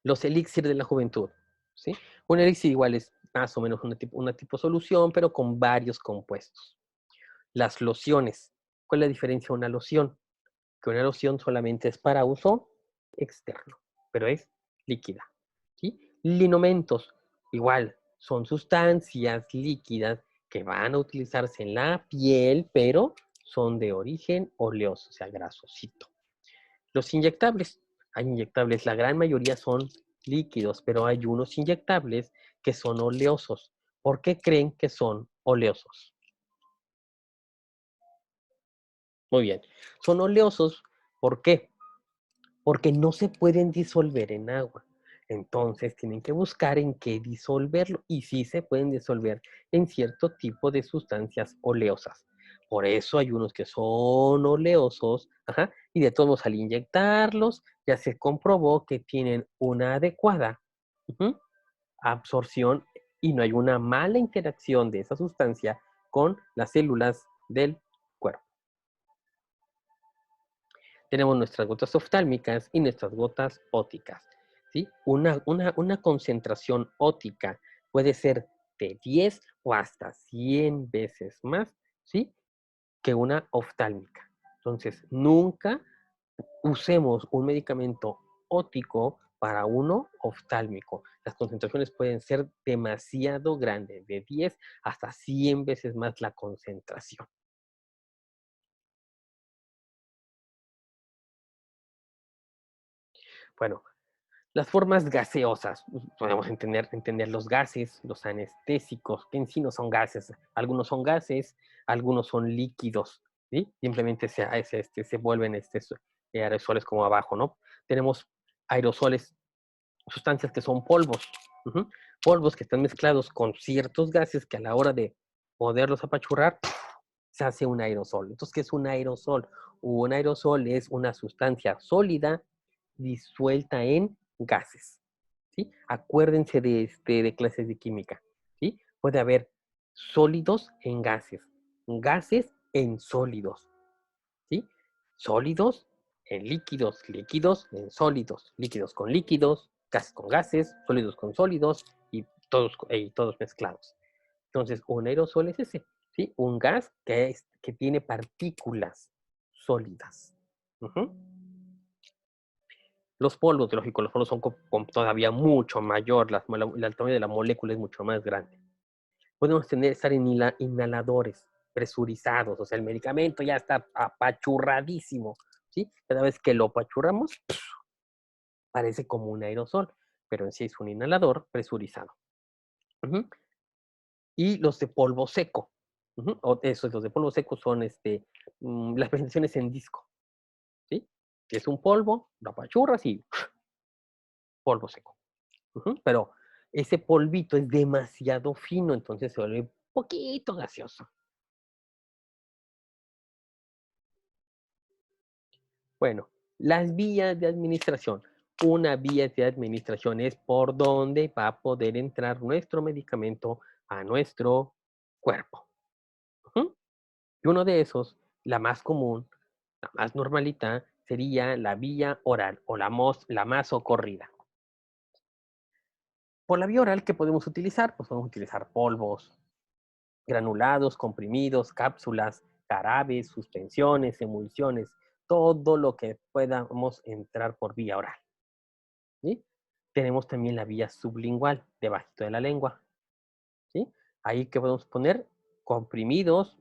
Los elixir de la juventud, ¿sí? Un elixir igual es más o menos una tipo solución, pero con varios compuestos. Las lociones. ¿Cuál es la diferencia de una loción? Que una loción solamente es para uso externo, pero es líquida, ¿sí? Linomentos, igual, son sustancias líquidas que van a utilizarse en la piel, pero son de origen oleoso, o sea, grasosito. Los inyectables. Hay inyectables, la gran mayoría son líquidos, pero hay unos inyectables que son oleosos. ¿Por qué creen que son oleosos? Muy bien. Son oleosos, ¿por qué? Porque no se pueden disolver en agua. Entonces tienen que buscar en qué disolverlo y sí se pueden disolver en cierto tipo de sustancias oleosas. Por eso hay unos que son oleosos, y de todos modos al inyectarlos ya se comprobó que tienen una adecuada absorción y no hay una mala interacción de esa sustancia con las células del cuerpo. Tenemos nuestras gotas oftálmicas y nuestras gotas óticas, ¿sí? Una concentración ótica puede ser de 10 o hasta 100 veces más, ¿sí? Que una oftálmica. Entonces, nunca usemos un medicamento ótico para uno oftálmico. Las concentraciones pueden ser demasiado grandes, de 10 hasta 100 veces más la concentración. Bueno, las formas gaseosas, podemos entender los gases, los anestésicos, que en sí no son gases. Algunos son gases, algunos son líquidos, ¿sí? Simplemente se vuelven aerosoles como abajo, ¿no? Tenemos aerosoles, sustancias que son polvos, polvos que están mezclados con ciertos gases que a la hora de poderlos apachurrar, se hace un aerosol. Entonces, ¿qué es un aerosol? Un aerosol es una sustancia sólida disuelta en gases, ¿sí? Acuérdense de clases de química, ¿sí? Puede haber sólidos en gases, gases en sólidos, ¿sí? Sólidos en líquidos, líquidos en sólidos, líquidos con líquidos, gases con gases, sólidos con sólidos y todos mezclados. Entonces, un aerosol es ese, ¿sí? Un gas que tiene partículas sólidas. Ujú. Los polvos, lógico, los polvos son todavía mucho mayor, el tamaño de la molécula es mucho más grande. Podemos estar en inhaladores presurizados, o sea, el medicamento ya está apachurradísimo, ¿sí? Cada vez que lo apachurramos, parece como un aerosol, pero en sí es un inhalador presurizado. Ujú. Y los de polvo seco, los de polvo seco son las presentaciones en disco, ¿sí? Que es un polvo, lo apachurras y polvo seco. Pero ese polvito es demasiado fino, entonces se vuelve un poquito gaseoso. Bueno, las vías de administración. Una vía de administración es por donde va a poder entrar nuestro medicamento a nuestro cuerpo. Ujú. Y uno de esos, la más común, la más normalita, sería la vía oral o la más socorrida. Por la vía oral, ¿qué podemos utilizar? Pues podemos utilizar polvos, granulados, comprimidos, cápsulas, jarabes, suspensiones, emulsiones, todo lo que podamos entrar por vía oral, ¿sí? Tenemos también la vía sublingual, debajito de la lengua, ¿sí? Ahí que podemos poner comprimidos,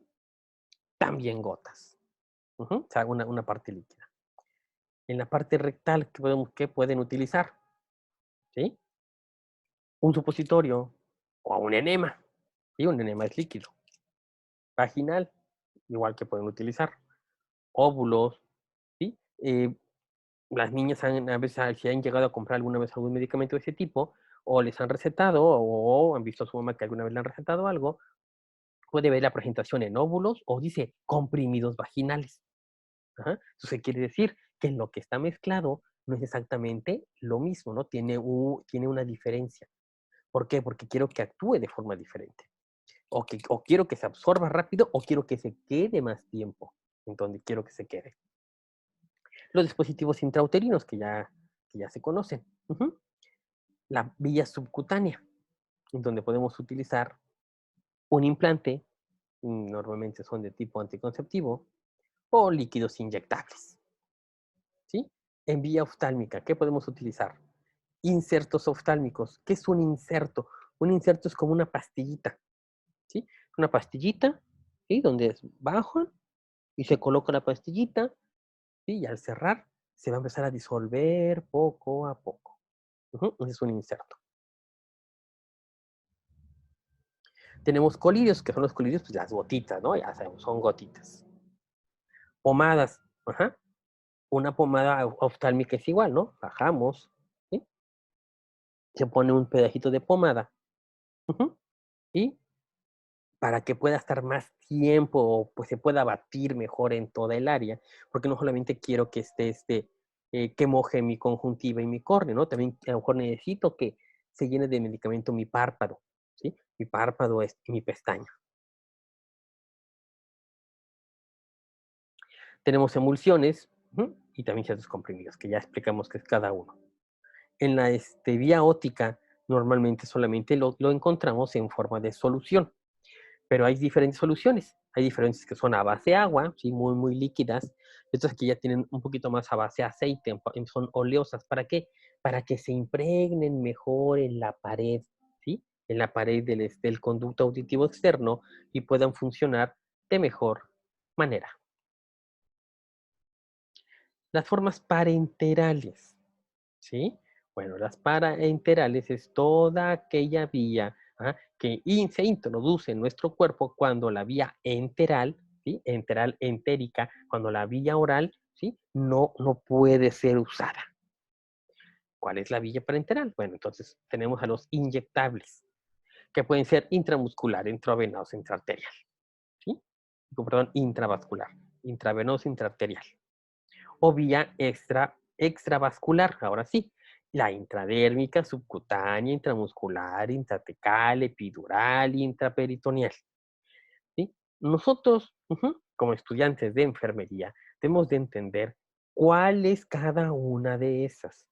también gotas. O sea, una parte líquida. En la parte rectal, ¿qué pueden utilizar? ¿Sí? Un supositorio o un enema. ¿Sí? Un enema es líquido. Vaginal, igual que pueden utilizar. Óvulos, ¿sí? Las niñas a veces si han llegado a comprar alguna vez algún medicamento de ese tipo, o les han recetado, o han visto a su mamá que alguna vez le han recetado algo, puede ver la presentación en óvulos o dice comprimidos vaginales. Ajá. Entonces quiere decir que lo que está mezclado no es exactamente lo mismo, ¿no? Tiene una diferencia. ¿Por qué? Porque quiero que actúe de forma diferente. O quiero que se absorba rápido o quiero que se quede más tiempo en donde quiero que se quede. Los dispositivos intrauterinos que ya se conocen. La vía subcutánea, en donde podemos utilizar un implante, normalmente son de tipo anticonceptivo, o líquidos inyectables. ¿Sí? En vía oftálmica, ¿qué podemos utilizar? Insertos oftálmicos. ¿Qué es un inserto? Un inserto es como una pastillita, ¿sí? Una pastillita, ¿sí? Donde es bajo y se coloca la pastillita, ¿sí? Y al cerrar se va a empezar a disolver poco a poco. Ese es un inserto. Tenemos colirios, que son los colirios, pues las gotitas, ¿no? Ya sabemos, son gotitas. Pomadas, ajá. Una pomada oftálmica es igual, ¿no? Bajamos, ¿sí? Se pone un pedacito de pomada, y para que pueda estar más tiempo o pues se pueda batir mejor en toda el área, porque no solamente quiero que que moje mi conjuntiva y mi córnea, ¿no? También a lo mejor necesito que se llene de medicamento mi párpado, ¿sí? Mi párpado es mi pestaña. Tenemos emulsiones, y también ciertos comprimidos, que ya explicamos qué es cada uno. En la vía óptica, normalmente solamente lo encontramos en forma de solución. Pero hay diferentes soluciones. Hay diferentes que son a base de agua, ¿sí? Muy, muy líquidas. Estas que ya tienen un poquito más a base de aceite, son oleosas. ¿Para qué? Para que se impregnen mejor en la pared, ¿sí? En la pared del conducto auditivo externo y puedan funcionar de mejor manera. Las formas parenterales, ¿sí? Bueno, las parenterales es toda aquella vía que se introduce en nuestro cuerpo cuando la vía enteral, ¿sí? Enteral, entérica, cuando la vía oral, ¿sí? No puede ser usada. ¿Cuál es la vía parenteral? Bueno, entonces tenemos a los inyectables, que pueden ser intramuscular, intravenoso, intraarterial, ¿sí? Perdón, intravascular, intravenoso, intraarterial. O vía extravascular, ahora sí, la intradérmica, subcutánea, intramuscular, intratecal, epidural, intraperitoneal. ¿Sí? Nosotros, como estudiantes de enfermería, debemos de entender cuál es cada una de esas.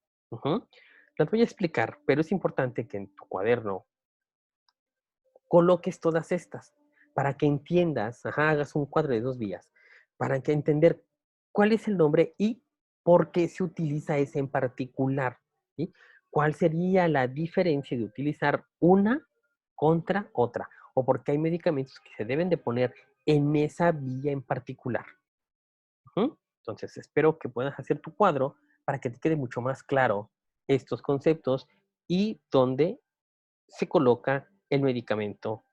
Las voy a explicar, pero es importante que en tu cuaderno coloques todas estas para que entiendas, hagas un cuadro de 2 vías, para que entender cuál es el nombre y por qué se utiliza ese en particular, ¿sí? ¿Cuál sería la diferencia de utilizar una contra otra? O por qué hay medicamentos que se deben de poner en esa vía en particular. Entonces, espero que puedas hacer tu cuadro para que te quede mucho más claro estos conceptos y dónde se coloca el medicamento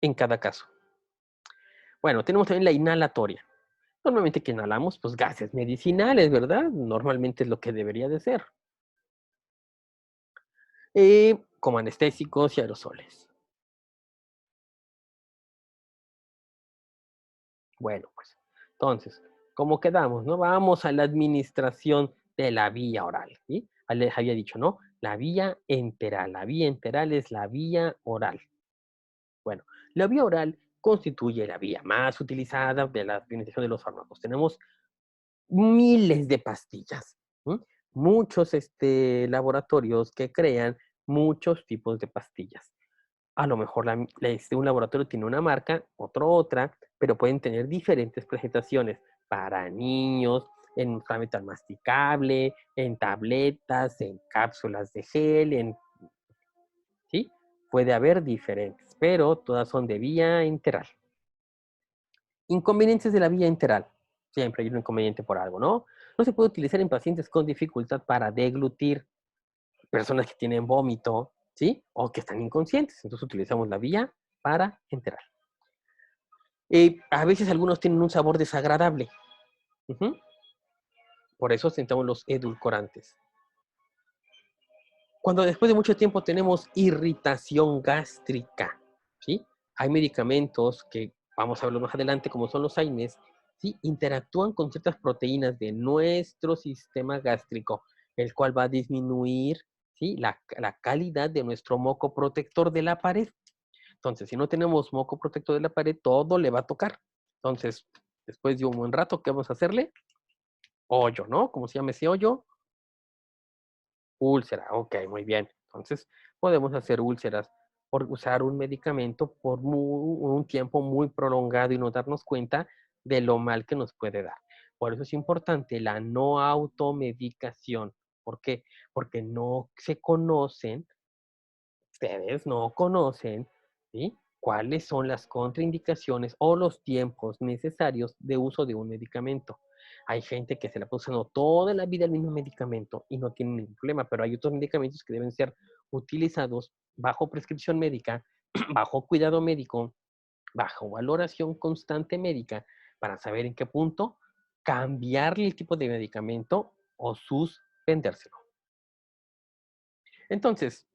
en cada caso. Bueno, tenemos también la inhalatoria. Normalmente que inhalamos, pues gases medicinales, ¿verdad? Normalmente es lo que debería de ser. Como anestésicos y aerosoles. Bueno, pues, entonces, ¿cómo quedamos, no? Vamos a la administración de la vía oral, ¿sí? Les había dicho, ¿no? La vía enteral. La vía enteral es la vía oral. Bueno, la vía oral constituye la vía más utilizada de la administración de los fármacos. Tenemos miles de pastillas. Muchos laboratorios que crean muchos tipos de pastillas. A lo mejor un laboratorio tiene una marca, otro otra, pero pueden tener diferentes presentaciones para niños, en un trámite masticable, en tabletas, en cápsulas de gel, ¿sí? Puede haber diferentes, pero todas son de vía enteral. Inconvenientes de la vía enteral. Siempre hay un inconveniente por algo, ¿no? No se puede utilizar en pacientes con dificultad para deglutir, personas que tienen vómito, ¿sí? O que están inconscientes. Entonces utilizamos la vía para enteral. A veces algunos tienen un sabor desagradable. Ujú. Por eso sentamos los edulcorantes. Cuando después de mucho tiempo tenemos irritación gástrica, ¿sí? Hay medicamentos que vamos a verlo más adelante, como son los AINES, ¿sí? Interactúan con ciertas proteínas de nuestro sistema gástrico, el cual va a disminuir, ¿sí? La calidad de nuestro moco protector de la pared. Entonces, si no tenemos moco protector de la pared, todo le va a tocar. Entonces, después de un buen rato, ¿qué vamos a hacerle? Hoyo, ¿no? ¿Cómo se llama ese hoyo? Úlcera, ok, muy bien. Entonces, podemos hacer úlceras por usar un medicamento por un tiempo muy prolongado y no darnos cuenta de lo mal que nos puede dar. Por eso es importante la no automedicación. ¿Por qué? Porque no se conocen, ustedes no conocen, ¿sí? ¿Cuáles son las contraindicaciones o los tiempos necesarios de uso de un medicamento? Hay gente que se la puede usando toda la vida el mismo medicamento y no tiene ningún problema, pero hay otros medicamentos que deben ser utilizados bajo prescripción médica, bajo cuidado médico, bajo valoración constante médica, para saber en qué punto cambiarle el tipo de medicamento o suspendérselo. Entonces,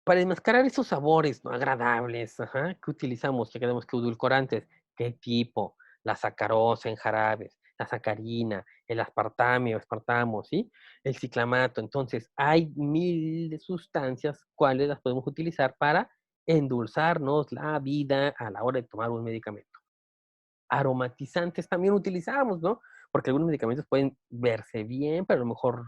para enmascarar esos sabores no agradables, ajá, que utilizamos, ya tenemos que edulcorantes, ¿qué tipo? La sacarosa en jarabes, la sacarina, el aspartame o aspartamo, ¿sí? El ciclamato. Entonces, hay mil de sustancias, cuales las podemos utilizar para endulzarnos la vida a la hora de tomar un medicamento. Aromatizantes también utilizamos, ¿no? Porque algunos medicamentos pueden verse bien, pero a lo mejor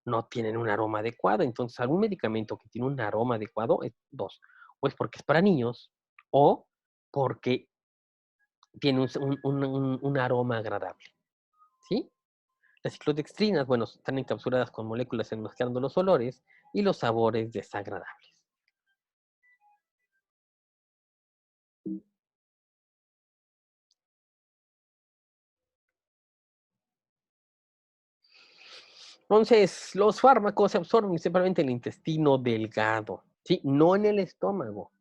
no tienen un aroma adecuado. Entonces, algún medicamento que tiene un aroma adecuado es dos. O es porque es para niños o porque tiene un aroma agradable, ¿sí? Las ciclodextrinas, bueno, están encapsuladas con moléculas enmascarando los olores y los sabores desagradables. Entonces, los fármacos se absorben principalmente en el intestino delgado, ¿sí? No en el estómago.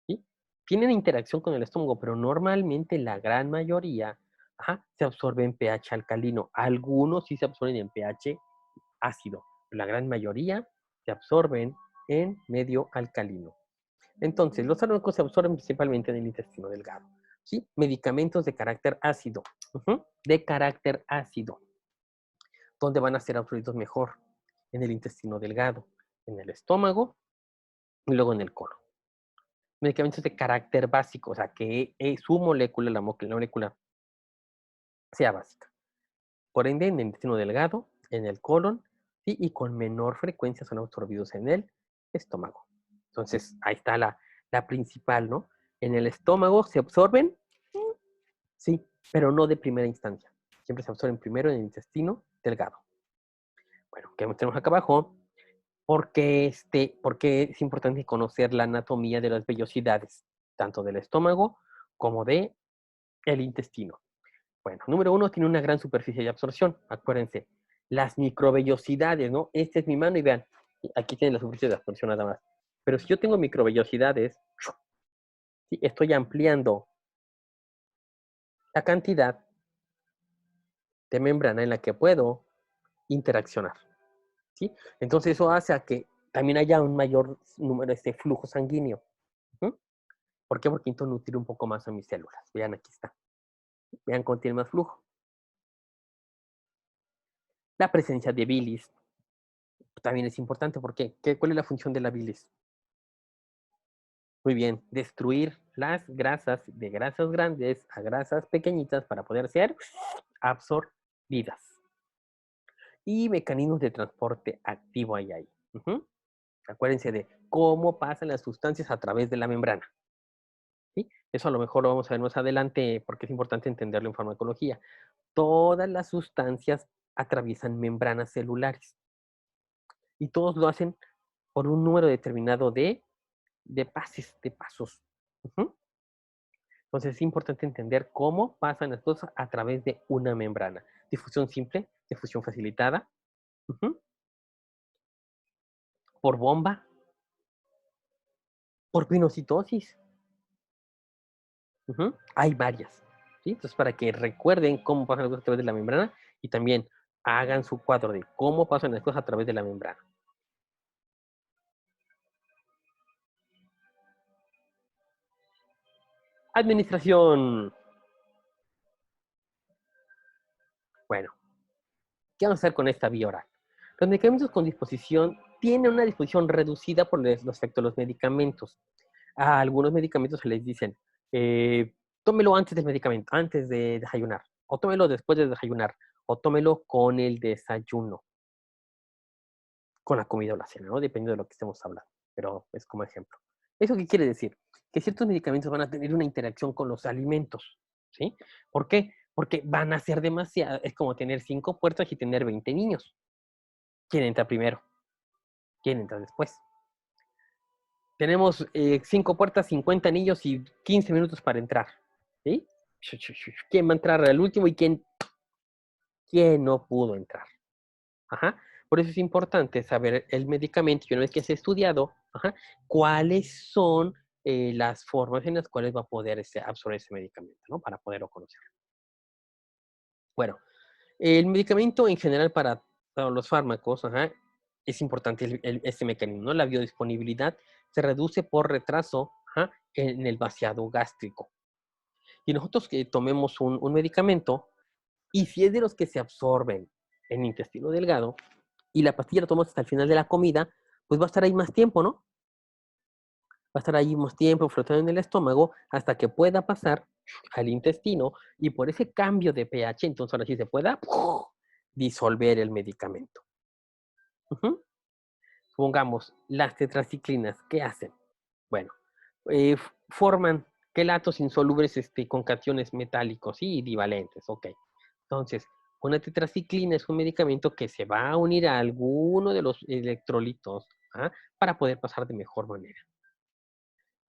¿Sí? Tienen interacción con el estómago, pero normalmente la gran mayoría, ajá, se absorbe en pH alcalino. Algunos sí se absorben en pH ácido. La gran mayoría se absorben en medio alcalino. Entonces, los fármacos se absorben principalmente en el intestino delgado. ¿Sí? Medicamentos de carácter ácido. De carácter ácido. ¿Dónde van a ser absorbidos mejor? En el intestino delgado, en el estómago y luego en el colon. Medicamentos de carácter básico, o sea, que su molécula, la molécula, sea básica. Por ende, en el intestino delgado, en el colon, ¿sí? Y con menor frecuencia son absorbidos en el estómago. Entonces, ahí está la principal, ¿no? En el estómago se absorben, sí, pero no de primera instancia. Siempre se absorben primero en el intestino delgado. Bueno, ¿qué tenemos acá abajo? Porque es importante conocer la anatomía de las vellosidades, tanto del estómago como de el intestino. Bueno, número uno, tiene una gran superficie de absorción. Acuérdense, las microvellosidades, ¿no? Esta es mi mano y vean, aquí tiene la superficie de absorción nada más. Pero si yo tengo microvellosidades, ¿sí? Estoy ampliando la cantidad de membrana en la que puedo interaccionar, ¿sí? Entonces eso hace a que también haya un mayor número de flujo sanguíneo. ¿Uh? ¿Por qué? Porque intento nutrir un poco más a mis células. Vean, aquí está. Vean cómo tiene más flujo. La presencia de bilis también es importante. ¿Por qué? ¿Cuál es la función de la bilis? Muy bien, destruir las grasas de grasas grandes a grasas pequeñitas para poder ser absorbidas. Y mecanismos de transporte activo hay ahí. Acuérdense de cómo pasan las sustancias a través de la membrana. ¿Sí? Eso a lo mejor lo vamos a ver más adelante porque es importante entenderlo en farmacología. Todas las sustancias atraviesan membranas celulares y todos lo hacen por un número determinado de pasos. Entonces es importante entender cómo pasan las cosas a través de una membrana. Difusión simple, difusión facilitada, ujú, por bomba, por pinocitosis. Ujú, hay varias. ¿Sí? Entonces, para que recuerden cómo pasan las cosas a través de la membrana y también hagan su cuadro de cómo pasan las cosas a través de la membrana. Administración. Bueno, ¿qué vamos a hacer con esta vía oral? Los medicamentos con disposición tienen una disposición reducida por efectos de los medicamentos. A algunos medicamentos se les dicen, tómelo antes del medicamento, antes de desayunar, o tómelo después de desayunar, o tómelo con el desayuno, con la comida o la cena, ¿no? Dependiendo de lo que estemos hablando, pero es como ejemplo. ¿Eso qué quiere decir? Que ciertos medicamentos van a tener una interacción con los alimentos, ¿sí? ¿Por qué? Porque van a ser demasiado, es como tener 5 puertas y tener 20 niños. ¿Quién entra primero? ¿Quién entra después? Tenemos 5 puertas, 50 niños y 15 minutos para entrar, ¿sí? ¿Quién va a entrar al último y quién no pudo entrar? Ajá. Por eso es importante saber el medicamento y una vez que se ha estudiado, ajá, cuáles son las formas en las cuales va a poder absorber ese medicamento, ¿no? Para poderlo conocer. Bueno, el medicamento en general para los fármacos, ajá, es importante este mecanismo, ¿no? La biodisponibilidad se reduce por retraso, ajá, en el vaciado gástrico. Y nosotros que tomemos un medicamento, y si es de los que se absorben en el intestino delgado, y la pastilla la tomas hasta el final de la comida, pues va a estar ahí más tiempo, ¿no? Va a estar ahí más tiempo flotando en el estómago hasta que pueda pasar al intestino y por ese cambio de pH, entonces ahora sí se pueda disolver el medicamento. Ujú. Pongamos las tetraciclinas, ¿qué hacen? Bueno, forman quelatos insolubles con cationes metálicos y divalentes, ok. Entonces, una tetraciclina es un medicamento que se va a unir a alguno de los electrolitos, ¿ah? Para poder pasar de mejor manera.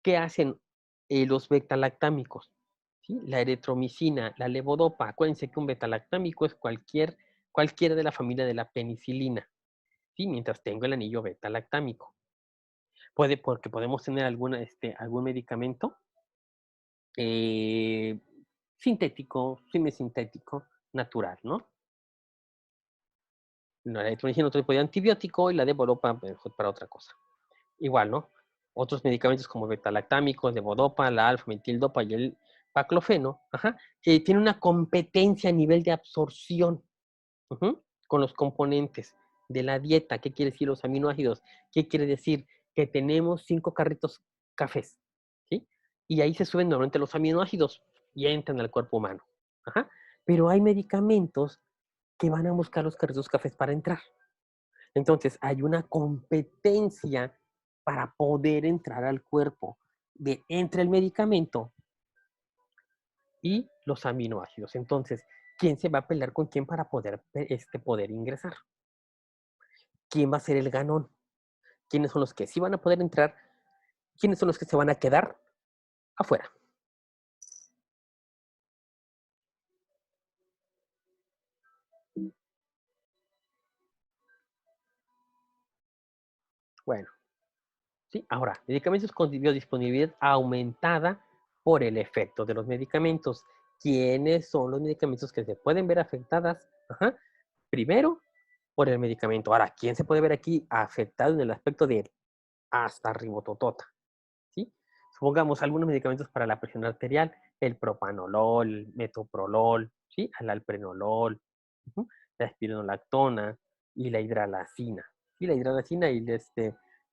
¿Qué hacen los betalactámicos? ¿Sí? La eritromicina, la levodopa. Acuérdense que un betalactámico es cualquiera de la familia de la penicilina, ¿sí? Mientras tengo el anillo betalactámico. Porque podemos tener algún medicamento eh, sintético, semisintético, natural, ¿no? La eritromicina otro tipo de antibiótico y la levodopa para otra cosa. Igual, ¿no? Otros medicamentos como betalactámicos, levodopa, la alfa-metildopa y el paclofeno, ajá, tienen una competencia a nivel de absorción, con los componentes de la dieta. ¿Qué quiere decir los aminoácidos? ¿Qué quiere decir? Que tenemos 5 carritos cafés, ¿sí? Y ahí se suben normalmente los aminoácidos y entran al cuerpo humano. Ajá. Pero hay medicamentos que van a buscar los carritos cafés para entrar. Entonces, hay una competencia para poder entrar al cuerpo de entre el medicamento y los aminoácidos. Entonces, ¿quién se va a pelear con quién para poder ingresar? ¿Quién va a ser el ganón? ¿Quiénes son los que sí van a poder entrar? ¿Quiénes son los que se van a quedar afuera? Bueno, sí. Ahora, medicamentos con biodisponibilidad aumentada por el efecto de los medicamentos. ¿Quiénes son los medicamentos que se pueden ver afectadas? Ajá. Primero, por el medicamento. Ahora, ¿quién se puede ver aquí afectado en el aspecto de hasta ribototota? ¿Sí? Supongamos algunos medicamentos para la presión arterial, el propanolol, el metoprolol, ¿sí? El alprenolol, uh-huh, la espironolactona y la hidralacina. Y la hidralacina y la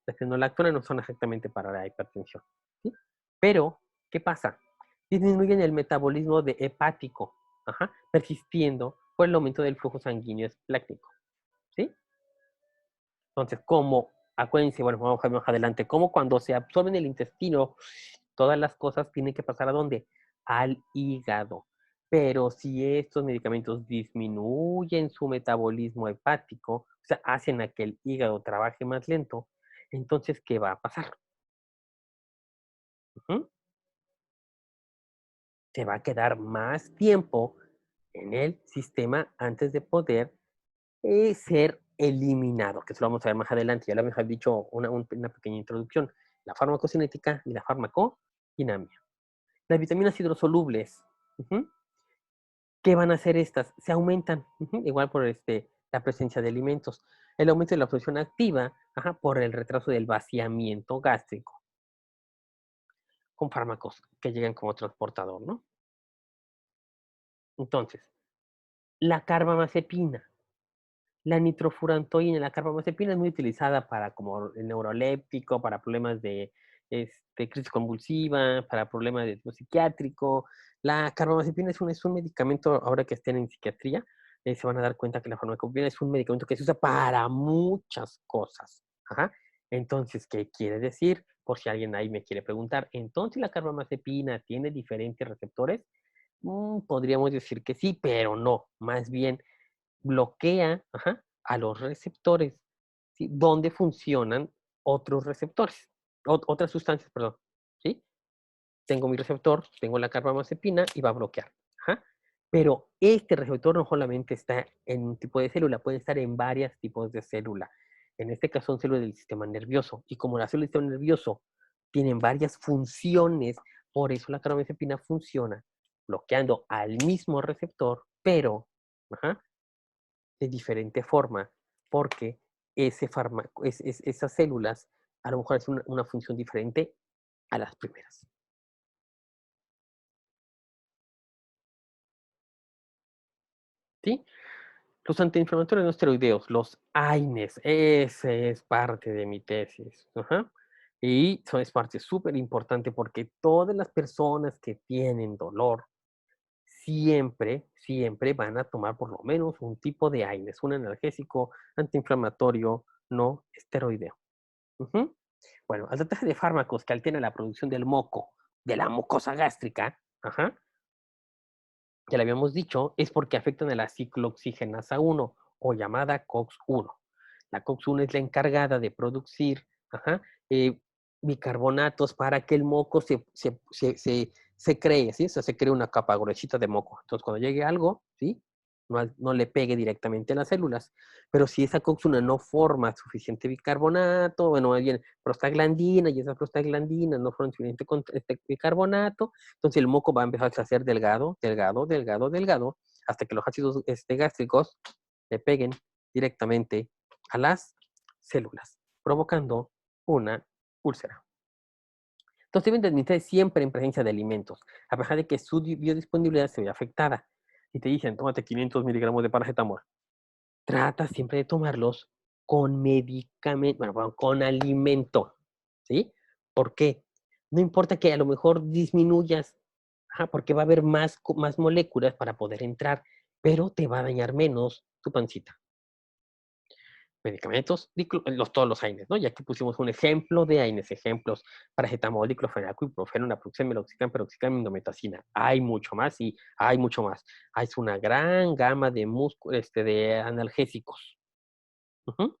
espironolactona no son exactamente para la hipertensión, ¿sí? Pero, ¿qué pasa? Disminuyen el metabolismo de hepático, ajá, persistiendo por el aumento del flujo sanguíneo esplácnico, ¿sí? Entonces, como, acuérdense, bueno, vamos a ver más adelante, como cuando se absorben el intestino, todas las cosas tienen que pasar ¿a dónde? Al hígado. Pero si estos medicamentos disminuyen su metabolismo hepático, o sea, hacen a que el hígado trabaje más lento, entonces, ¿qué va a pasar? Ujú. se va a quedar más tiempo en el sistema antes de poder ser eliminado, que eso lo vamos a ver más adelante. Ya lo habíamos dicho una pequeña introducción. La farmacocinética y la farmacodinamia. Las vitaminas hidrosolubles, ujú, ¿qué van a hacer estas? Se aumentan, ujú, igual por la presencia de alimentos. El aumento de la absorción activa, ajá, por el retraso del vaciamiento gástrico, con fármacos que llegan como transportador, ¿no? Entonces, la carbamazepina. La nitrofurantoína, la carbamazepina es muy utilizada para como el neuroléptico, para problemas de crisis convulsiva, para problemas de tipo psiquiátrico. La carbamazepina es un medicamento, ahora que estén en psiquiatría, se van a dar cuenta que la farmacopea es un medicamento que se usa para muchas cosas. Ajá. Entonces, ¿qué quiere decir? Por si alguien ahí me quiere preguntar, ¿entonces la carbamazepina tiene diferentes receptores? Podríamos decir que sí, pero no. Más bien bloquea, ajá, a los receptores, ¿sí? Donde funcionan otros receptores, otras sustancias, perdón, ¿sí? Tengo mi receptor, tengo la carbamazepina y va a bloquear, ajá. Pero este receptor no solamente está en un tipo de célula, puede estar en varios tipos de célula. En este caso son células del sistema nervioso. Y como las células del sistema nervioso tienen varias funciones, por eso la carbamazepina funciona bloqueando al mismo receptor, pero, ajá, de diferente forma, porque ese fármaco, esas células a lo mejor hacen una función diferente a las primeras. ¿Sí? Los antiinflamatorios no esteroideos, los AINES, ese es parte de mi tesis. Ajá. Y eso es parte súper importante porque todas las personas que tienen dolor siempre van a tomar por lo menos un tipo de AINES, un analgésico antiinflamatorio no esteroideo. Ujú. Bueno, al tratarse de fármacos que alteran la producción del moco, de la mucosa gástrica, ajá, ya le habíamos dicho, es porque afectan a la ciclooxigenasa 1 o llamada COX-1. La COX-1 es la encargada de producir, ajá, eh, bicarbonatos para que el moco se cree, ¿sí? O sea, se cree una capa gruesita de moco. Entonces, cuando llegue algo, ¿sí? No le pegue directamente a las células. Pero si esa COX-1 no forma suficiente bicarbonato, bueno, más bien prostaglandina, y esas prostaglandinas no forman suficiente este bicarbonato, entonces el moco va a empezar a hacer delgado, delgado, delgado, delgado, hasta que los ácidos gástricos le peguen directamente a las células, provocando una úlcera. Entonces deben de administrar siempre en presencia de alimentos, a pesar de que su biodisponibilidad se ve afectada. Y te dicen, tómate 500 miligramos de paracetamol. Trata siempre de tomarlos con medicamento, bueno, con alimento, ¿sí? ¿Por qué? No importa que a lo mejor disminuyas, ajá, porque va a haber más moléculas para poder entrar, pero te va a dañar menos tu pancita. Medicamentos, todos los AINES, ¿no? Ya que pusimos un ejemplo de AINES, ejemplos, paracetamol, diclofenaco, ibuprofeno, naproxen, meloxicam, peroxicam, indometacina. Hay mucho más y hay mucho más. Hay una gran gama de de analgésicos. Ujú.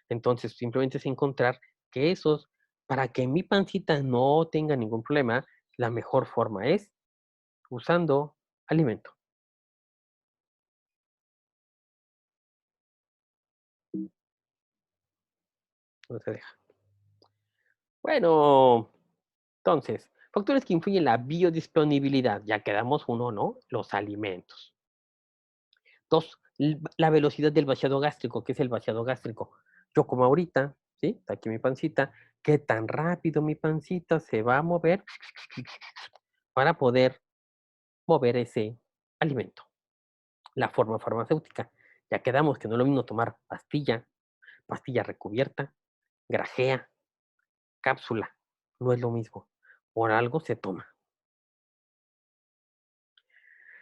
Entonces, simplemente es encontrar que esos, para que mi pancita no tenga ningún problema, la mejor forma es usando alimento. No se deja. Bueno, entonces, factores que influyen en la biodisponibilidad. Ya quedamos uno, ¿no? Los alimentos. Dos, la velocidad del vaciado gástrico. ¿Qué es el vaciado gástrico? Yo como ahorita, ¿sí? Está aquí mi pancita. ¿Qué tan rápido mi pancita se va a mover para poder mover ese alimento? La forma farmacéutica. Ya quedamos que no es lo mismo tomar pastilla, pastilla recubierta, grajea, cápsula. No es lo mismo. Por algo se toma.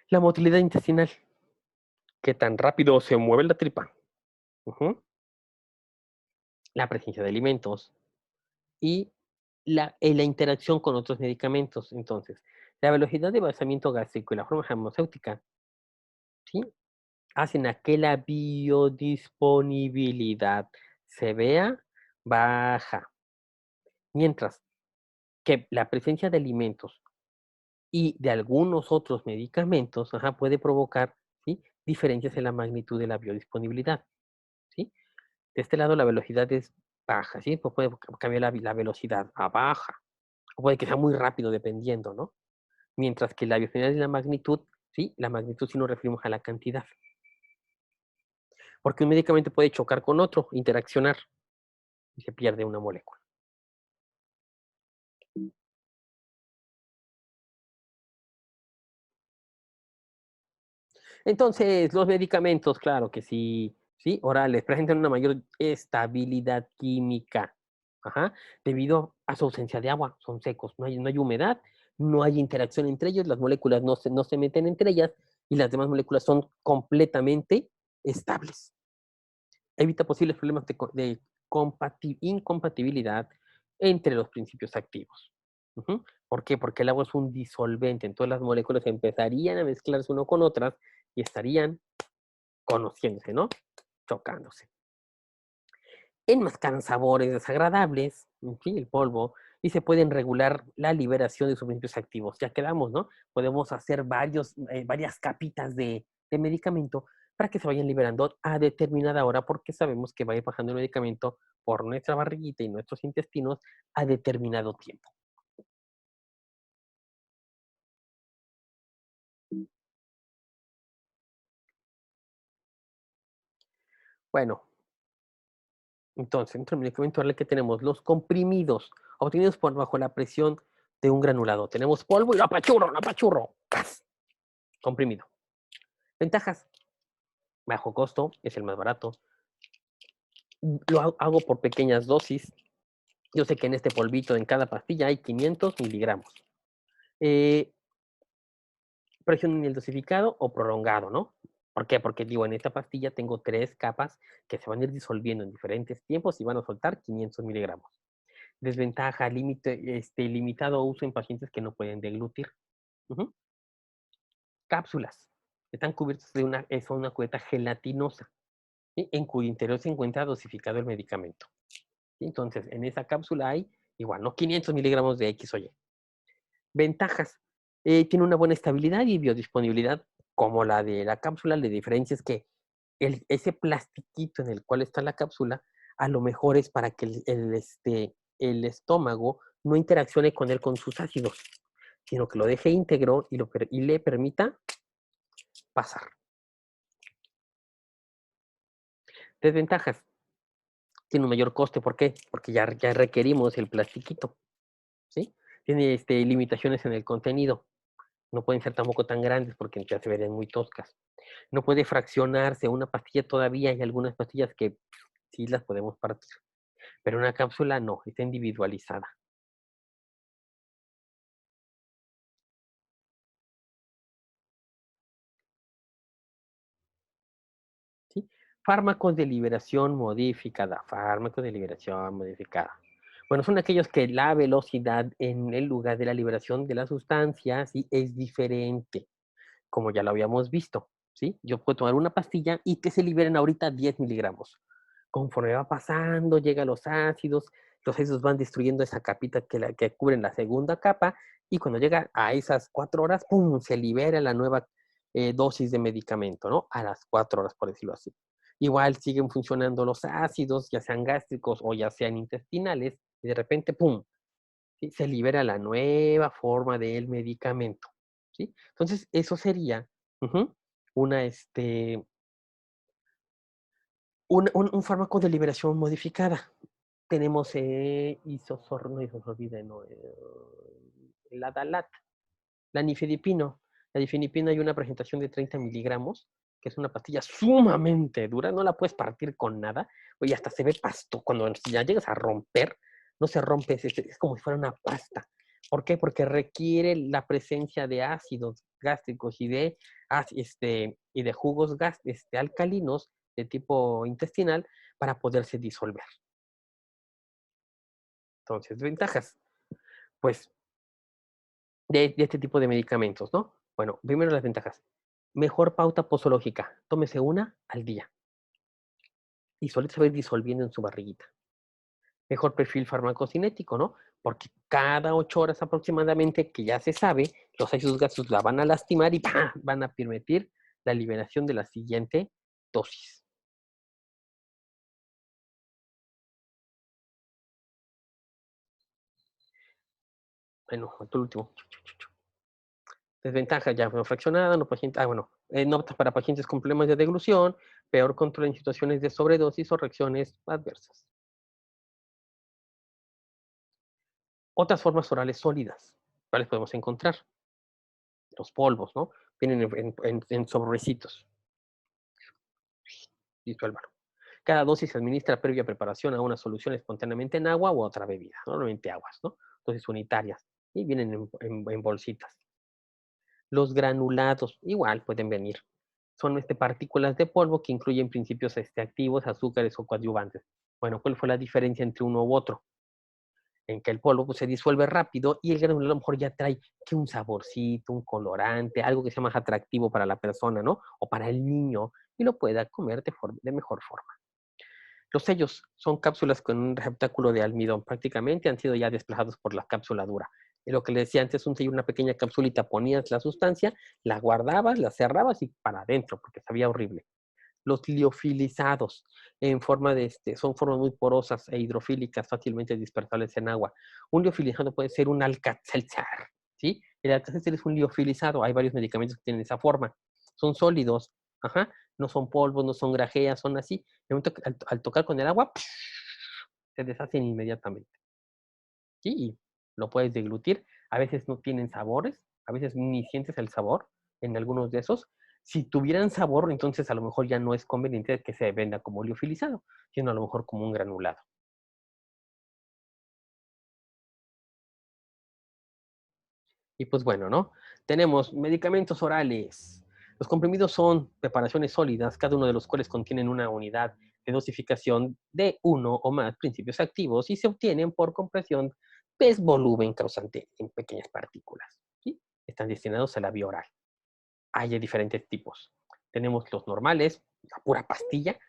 La motilidad intestinal. ¿Qué tan rápido se mueve la tripa? Ujú. La presencia de alimentos y la interacción con otros medicamentos. Entonces, la velocidad de vaciamiento gástrico y la forma farmacéutica, ¿sí? Hacen a que la biodisponibilidad se vea baja. Mientras que la presencia de alimentos y de algunos otros medicamentos, puede provocar, ¿sí?, diferencias en la magnitud de la biodisponibilidad, ¿sí? De este lado la velocidad es baja, ¿sí? Pues puede cambiar la velocidad a baja, o puede que sea muy rápido dependiendo, ¿no? Mientras que la biodisponibilidad y la magnitud, ¿sí? La magnitud sí nos referimos a la cantidad. Porque un medicamento puede chocar con otro, interaccionar, y se pierde una molécula. Entonces, los medicamentos, claro que sí, sí, orales, presentan una mayor estabilidad química, debido a su ausencia de agua, son secos, no hay humedad, no hay interacción entre ellos, las moléculas no se meten entre ellas y las demás moléculas son completamente estables. Evita posibles problemas de incompatibilidad entre los principios activos. ¿Por qué? Porque el agua es un disolvente, entonces las moléculas empezarían a mezclarse uno con otras y estarían conociéndose, ¿no? Chocándose. Enmascaran sabores desagradables, ¿sí? El polvo, y se pueden regular la liberación de sus principios activos. Ya quedamos, ¿no? Podemos hacer varias capitas de medicamento para que se vayan liberando a determinada hora, porque sabemos que va a ir bajando el medicamento por nuestra barriguita y nuestros intestinos a determinado tiempo. Bueno, entonces, dentro del medicamento oral que tenemos los comprimidos obtenidos por bajo la presión de un granulado. Tenemos polvo y lo apachurro. ¡Paz! Comprimido. Ventajas: bajo costo, es el más barato. Lo hago por pequeñas dosis. Yo sé que en este polvito, en cada pastilla, hay 500 miligramos. Eh, Presión en el dosificado o prolongado, ¿no? ¿Por qué? Porque digo, en esta pastilla tengo 3 capas que se van a ir disolviendo en diferentes tiempos y van a soltar 500 miligramos. Desventaja: limitado uso en pacientes que no pueden deglutir. Ujú. Cápsulas. Están cubiertas de una cubierta gelatinosa, ¿sí?, en cuyo interior se encuentra dosificado el medicamento. ¿Sí? Entonces, en esa cápsula hay, igual, ¿no?, 500 miligramos de X o Y. Ventajas: tiene una buena estabilidad y biodisponibilidad como la de la cápsula. La diferencia es que ese plastiquito en el cual está la cápsula, a lo mejor es para que el estómago no interaccione con él con sus ácidos, sino que lo deje íntegro y le permita pasar. Desventajas: tiene un mayor coste. ¿Por qué? Porque ya requerimos el plastiquito, ¿sí? Tiene limitaciones en el contenido. No pueden ser tampoco tan grandes porque ya se verían muy toscas. No puede fraccionarse una pastilla todavía. Hay algunas pastillas que sí las podemos partir, pero una cápsula no, está individualizada. ¿Sí? Fármacos de liberación modificada. Bueno, son aquellos que la velocidad en el lugar de la liberación de la sustancia, ¿sí?, es diferente, como ya lo habíamos visto, ¿sí? Yo puedo tomar una pastilla y que se liberen ahorita 10 miligramos. Conforme va pasando, llegan los ácidos van destruyendo esa capita que cubren la segunda capa, y cuando llega a esas 4 horas, ¡pum!, se libera la nueva dosis de medicamento, ¿no? A las 4 horas, por decirlo así. Igual siguen funcionando los ácidos, ya sean gástricos o ya sean intestinales, y de repente, ¡pum!, ¿sí?, se libera la nueva forma del medicamento, ¿sí? Entonces, eso sería, ujú, una, un fármaco de liberación modificada. Tenemos no isosorbide, no, el Adalat, la nifedipino. La nifedipino, hay una presentación de 30 miligramos, que es una pastilla sumamente dura, no la puedes partir con nada, oye, hasta se ve pasto. Cuando ya llegas a romper, no se rompe, es como si fuera una pasta. ¿Por qué? Porque requiere la presencia de ácidos gástricos y de jugos alcalinos de tipo intestinal para poderse disolver. Entonces, ventajas, pues, de este tipo de medicamentos, ¿no? Bueno, primero las ventajas. Mejor pauta posológica. Tómese una al día y solito se va a ir disolviendo en su barriguita. Mejor perfil farmacocinético, ¿no? Porque cada 8 horas aproximadamente, que ya se sabe, Los ácidos gaseosos la van a lastimar y ¡pam! Van a permitir la liberación de la siguiente dosis. Bueno, faltó el último. Desventaja ya fue fraccionada, no paciente, bueno, no apta para pacientes con problemas de deglución, peor control en situaciones de sobredosis o reacciones adversas. Otras formas orales sólidas, ¿cuáles podemos encontrar? Los polvos, ¿no? Vienen en sobrecitos. Disuélvalo. Cada dosis se administra previa preparación a una solución espontáneamente en agua u otra bebida, normalmente aguas, ¿no? Dosis unitarias. Y vienen en bolsitas. Los granulados, igual pueden venir. Son partículas de polvo que incluyen principios activos, azúcares o coadyuvantes. Bueno, ¿cuál fue la diferencia entre uno u otro? En que el polvo pues, se disuelve rápido y el granulado a lo mejor ya trae que un saborcito, un colorante, algo que sea más atractivo para la persona, ¿no? O para el niño y lo pueda comer de mejor forma. Los sellos son cápsulas con un receptáculo de almidón. Prácticamente han sido ya desplazados por la cápsula dura. Y lo que le decía antes, un sello, una pequeña capsulita, ponías la sustancia, la guardabas, la cerrabas y para adentro, porque sabía horrible. Los liofilizados en forma de son formas muy porosas e hidrofílicas, fácilmente dispersables en agua. Un liofilizado puede ser un Alka-Seltzer, ¿sí? El Alka-Seltzer es un liofilizado. Hay varios medicamentos que tienen esa forma. Son sólidos, ajá. No son polvos, no son grajeas, son así. El momento que, al tocar con el agua, se deshacen inmediatamente. ¿Sí? Y lo puedes deglutir. A veces no tienen sabores, a veces ni sientes el sabor en algunos de esos. Si tuvieran sabor, entonces a lo mejor ya no es conveniente que se venda como liofilizado, sino a lo mejor como un granulado. Y pues bueno, ¿no? Tenemos medicamentos orales. Los comprimidos son preparaciones sólidas, cada uno de los cuales contienen una unidad de dosificación de uno o más principios activos y se obtienen por compresión de volumen causante en pequeñas partículas. ¿Sí? Están destinados a la vía oral. Hay de diferentes tipos. Tenemos los normales, la pura pastilla.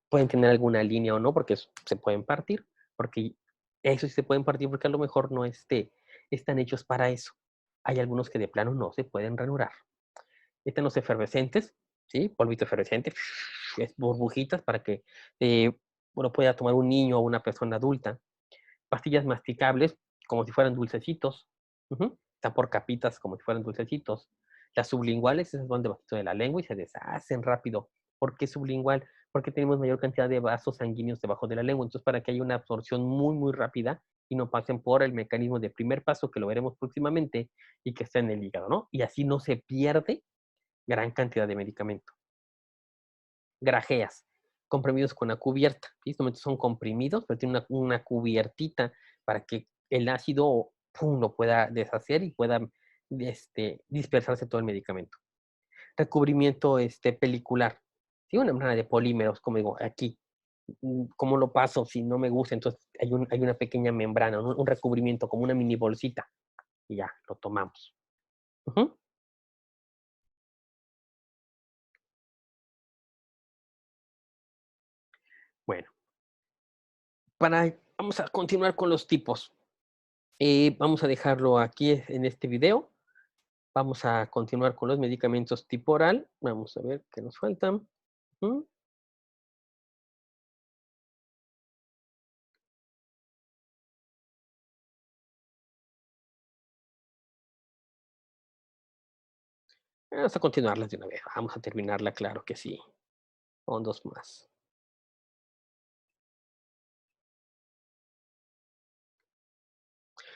Pueden tener alguna línea o no, porque se pueden partir, porque eso sí se pueden partir porque a lo mejor no están hechos para eso. Hay algunos que de plano no se pueden ranurar. Están los efervescentes, ¿sí? Polvito efervescente, es burbujitas para que bueno, pueda tomar un niño o una persona adulta. Pastillas masticables, como si fueran dulcecitos. Están por capitas, como si fueran dulcecitos. Las sublinguales, esas van debajo de la lengua y se deshacen rápido. ¿Por qué sublingual? Porque tenemos mayor cantidad de vasos sanguíneos debajo de la lengua. Entonces, para que haya una absorción muy, muy rápida y no pasen por el mecanismo de primer paso, que lo veremos próximamente, y que está en el hígado, ¿no? Y así no se pierde gran cantidad de medicamento. Grajeas, comprimidos con una cubierta. ¿Sí? Estos momentos son comprimidos, pero tienen una cubiertita para que el ácido pum, lo pueda deshacer y pueda dispersarse todo el medicamento. Recubrimiento pelicular. ¿Sí? Una membrana de polímeros, como digo, aquí. ¿Cómo lo paso si no me gusta? Entonces hay una pequeña membrana, un recubrimiento, como una mini bolsita. Y ya, lo tomamos. Uh-huh. Bueno, vamos a continuar con los tipos. Vamos a dejarlo aquí en este video. Vamos a continuar con los medicamentos tipo oral. Vamos a ver qué nos faltan. ¿Mm? Vamos a continuarlas de una vez. Vamos a terminarla, claro que sí. Con dos más.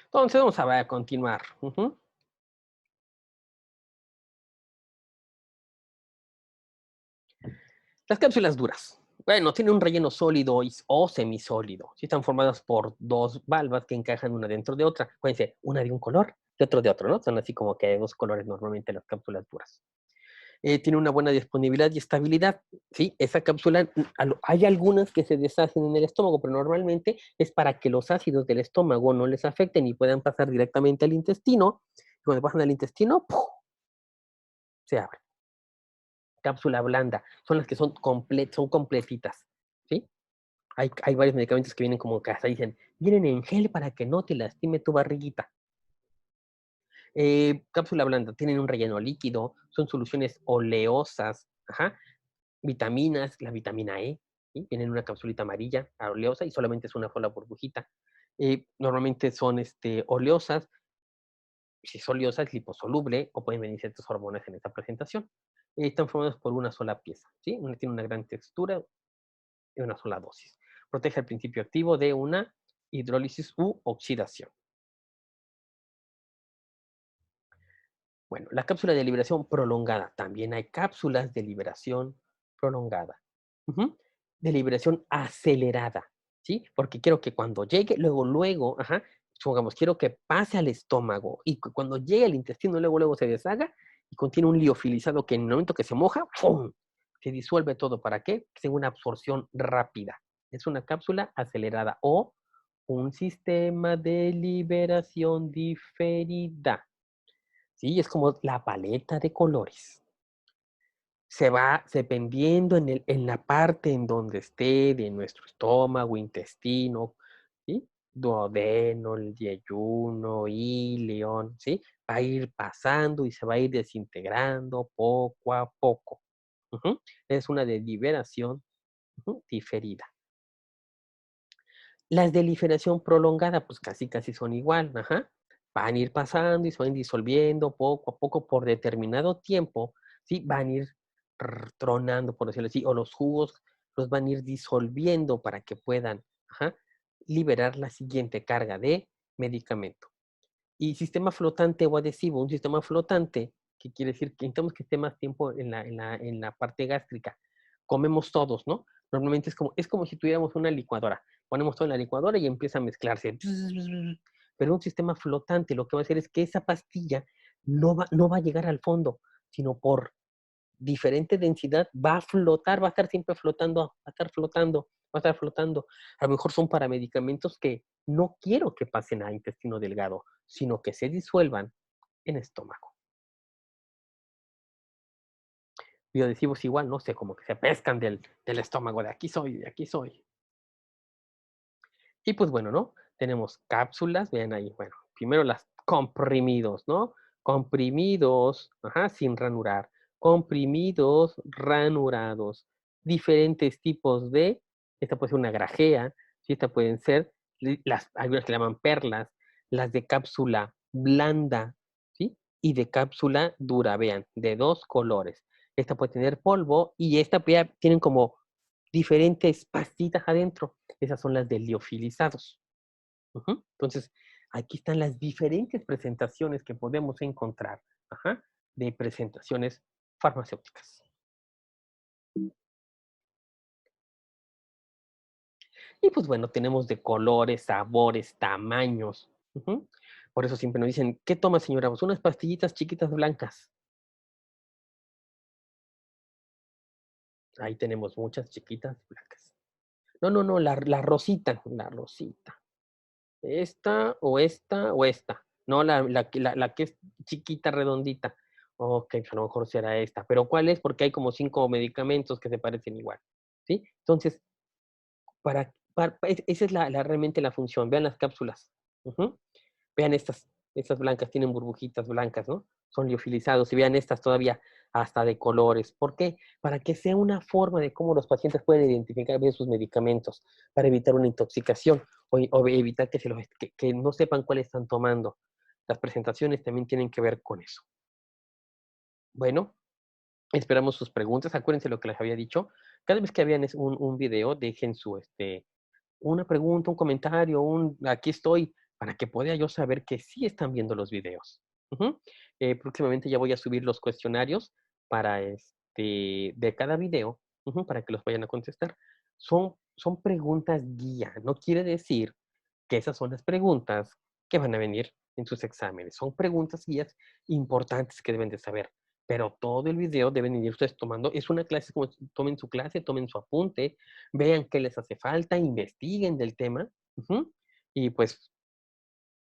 Entonces vamos a ver, a continuar. Las cápsulas duras. Bueno, tienen un relleno sólido o semisólido. Sí, están formadas por dos valvas que encajan una dentro de otra. Acuérdense, una de un color y otro de otro, ¿no? Son así como que hay dos colores normalmente las cápsulas duras. Tiene una buena disponibilidad y estabilidad. ¿Sí? Esa cápsula, hay algunas que se deshacen en el estómago, pero normalmente es para que los ácidos del estómago no les afecten y puedan pasar directamente al intestino. Y cuando pasan al intestino, ¡puf! Se abre. Cápsula blanda, son las que son completitas. ¿Sí? Hay varios medicamentos que vienen como casa, dicen, vienen en gel para que no te lastime tu barriguita. Cápsula blanda, tienen un relleno líquido, son soluciones oleosas, ajá, vitaminas, la vitamina E, ¿sí? Viene en una capsulita amarilla, oleosa, y solamente es una sola burbujita. Normalmente son oleosas, si es oleosa es liposoluble o pueden venir ciertas hormonas en esta presentación. Están formadas por una sola pieza, ¿sí? Tiene una gran textura y una sola dosis. Protege el principio activo de una hidrólisis u oxidación. Bueno, la cápsula de liberación prolongada. También hay cápsulas de liberación prolongada. Ujú. De liberación acelerada, ¿sí? Porque quiero que cuando llegue, luego, ajá, supongamos, quiero que pase al estómago y que cuando llegue al intestino, luego se deshaga y contiene un liofilizado que en el momento que se moja, ¡fum! Se disuelve todo. ¿Para qué? Que tenga una absorción rápida. Es una cápsula acelerada o un sistema de liberación diferida. Sí, es como la paleta de colores. Se va dependiendo en la parte en donde esté de nuestro estómago, intestino, ¿sí? Duodeno, el yeyuno, ileón, ¿sí? Va a ir pasando y se va a ir desintegrando poco a poco. Ujú. Es una de liberación, diferida. Las de liberación prolongada, pues casi son igual, ajá. Van a ir pasando y se van disolviendo poco a poco por determinado tiempo, ¿sí? Van a ir tronando, por decirlo así, o los jugos los van a ir disolviendo para que puedan, ajá, liberar la siguiente carga de medicamento. Y sistema flotante o adhesivo, un sistema flotante, que quiere decir que necesitamos que esté más tiempo en la parte gástrica. Comemos todos, ¿no? Normalmente es como si tuviéramos una licuadora. Ponemos todo en la licuadora y empieza a mezclarse. Pero un sistema flotante lo que va a hacer es que esa pastilla no va a llegar al fondo, sino por diferente densidad va a flotar, va a estar siempre flotando, va a estar flotando, va a estar flotando. A lo mejor son para medicamentos que no quiero que pasen a intestino delgado, sino que se disuelvan en estómago. Biodesivos igual, no sé, como que se pescan del estómago, de aquí soy, de aquí soy. Y pues bueno, ¿no? Tenemos cápsulas, vean ahí, bueno, primero las comprimidos, ¿no? Comprimidos, ajá, sin ranurar. Comprimidos ranurados. Diferentes tipos esta puede ser una grajea, ¿sí? Esta pueden ser, hay unas que le llaman perlas, las de cápsula blanda, ¿sí? Y de cápsula dura, vean, de dos colores. Esta puede tener polvo y esta tienen como diferentes pastitas adentro. Esas son las de liofilizados. Ujú. Entonces, aquí están las diferentes presentaciones que podemos encontrar, ajá, de presentaciones farmacéuticas. Y pues bueno, tenemos de colores, sabores, tamaños. Ujú. Por eso siempre nos dicen, ¿qué toma, señora? Pues unas pastillitas chiquitas blancas. Ahí tenemos muchas chiquitas blancas. No, la rosita, la rosita. Esta o esta. No, la que es chiquita, redondita. Ok, a lo mejor será esta. Pero ¿cuál es? Porque hay como 5 medicamentos que se parecen igual. ¿Sí? Entonces, esa es realmente la función. Vean las cápsulas. Ujú. Vean estas blancas, tienen burbujitas blancas, ¿no? Son liofilizados. Y vean estas todavía hasta de colores. ¿Por qué? Para que sea una forma de cómo los pacientes pueden identificar bien sus medicamentos, para evitar una intoxicación o evitar que no sepan cuál están tomando. Las presentaciones también tienen que ver con eso. Bueno, esperamos sus preguntas. Acuérdense lo que les había dicho. Cada vez que vean un video, dejen una pregunta, un comentario, aquí estoy, para que pueda yo saber que sí están viendo los videos. Ujú. Próximamente ya voy a subir los cuestionarios para de cada video, para que los vayan a contestar. Son preguntas guía, no quiere decir que esas son las preguntas que van a venir en sus exámenes. Son preguntas guías importantes que deben de saber. Pero todo el video deben ir ustedes tomando. Es una clase, como tomen su clase, tomen su apunte, vean qué les hace falta, investiguen del tema. Y pues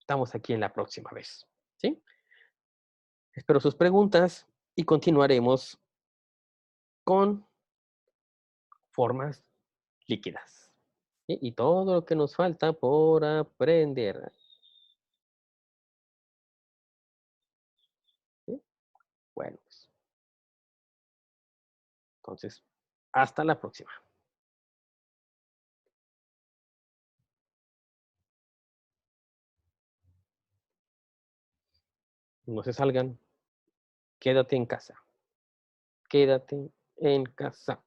estamos aquí en la próxima vez. ¿Sí? Espero sus preguntas y continuaremos con formas líquidas. ¿Sí? Y todo lo que nos falta por aprender. Bueno, pues, entonces, hasta la próxima. No se salgan. Quédate en casa. Quédate en casa.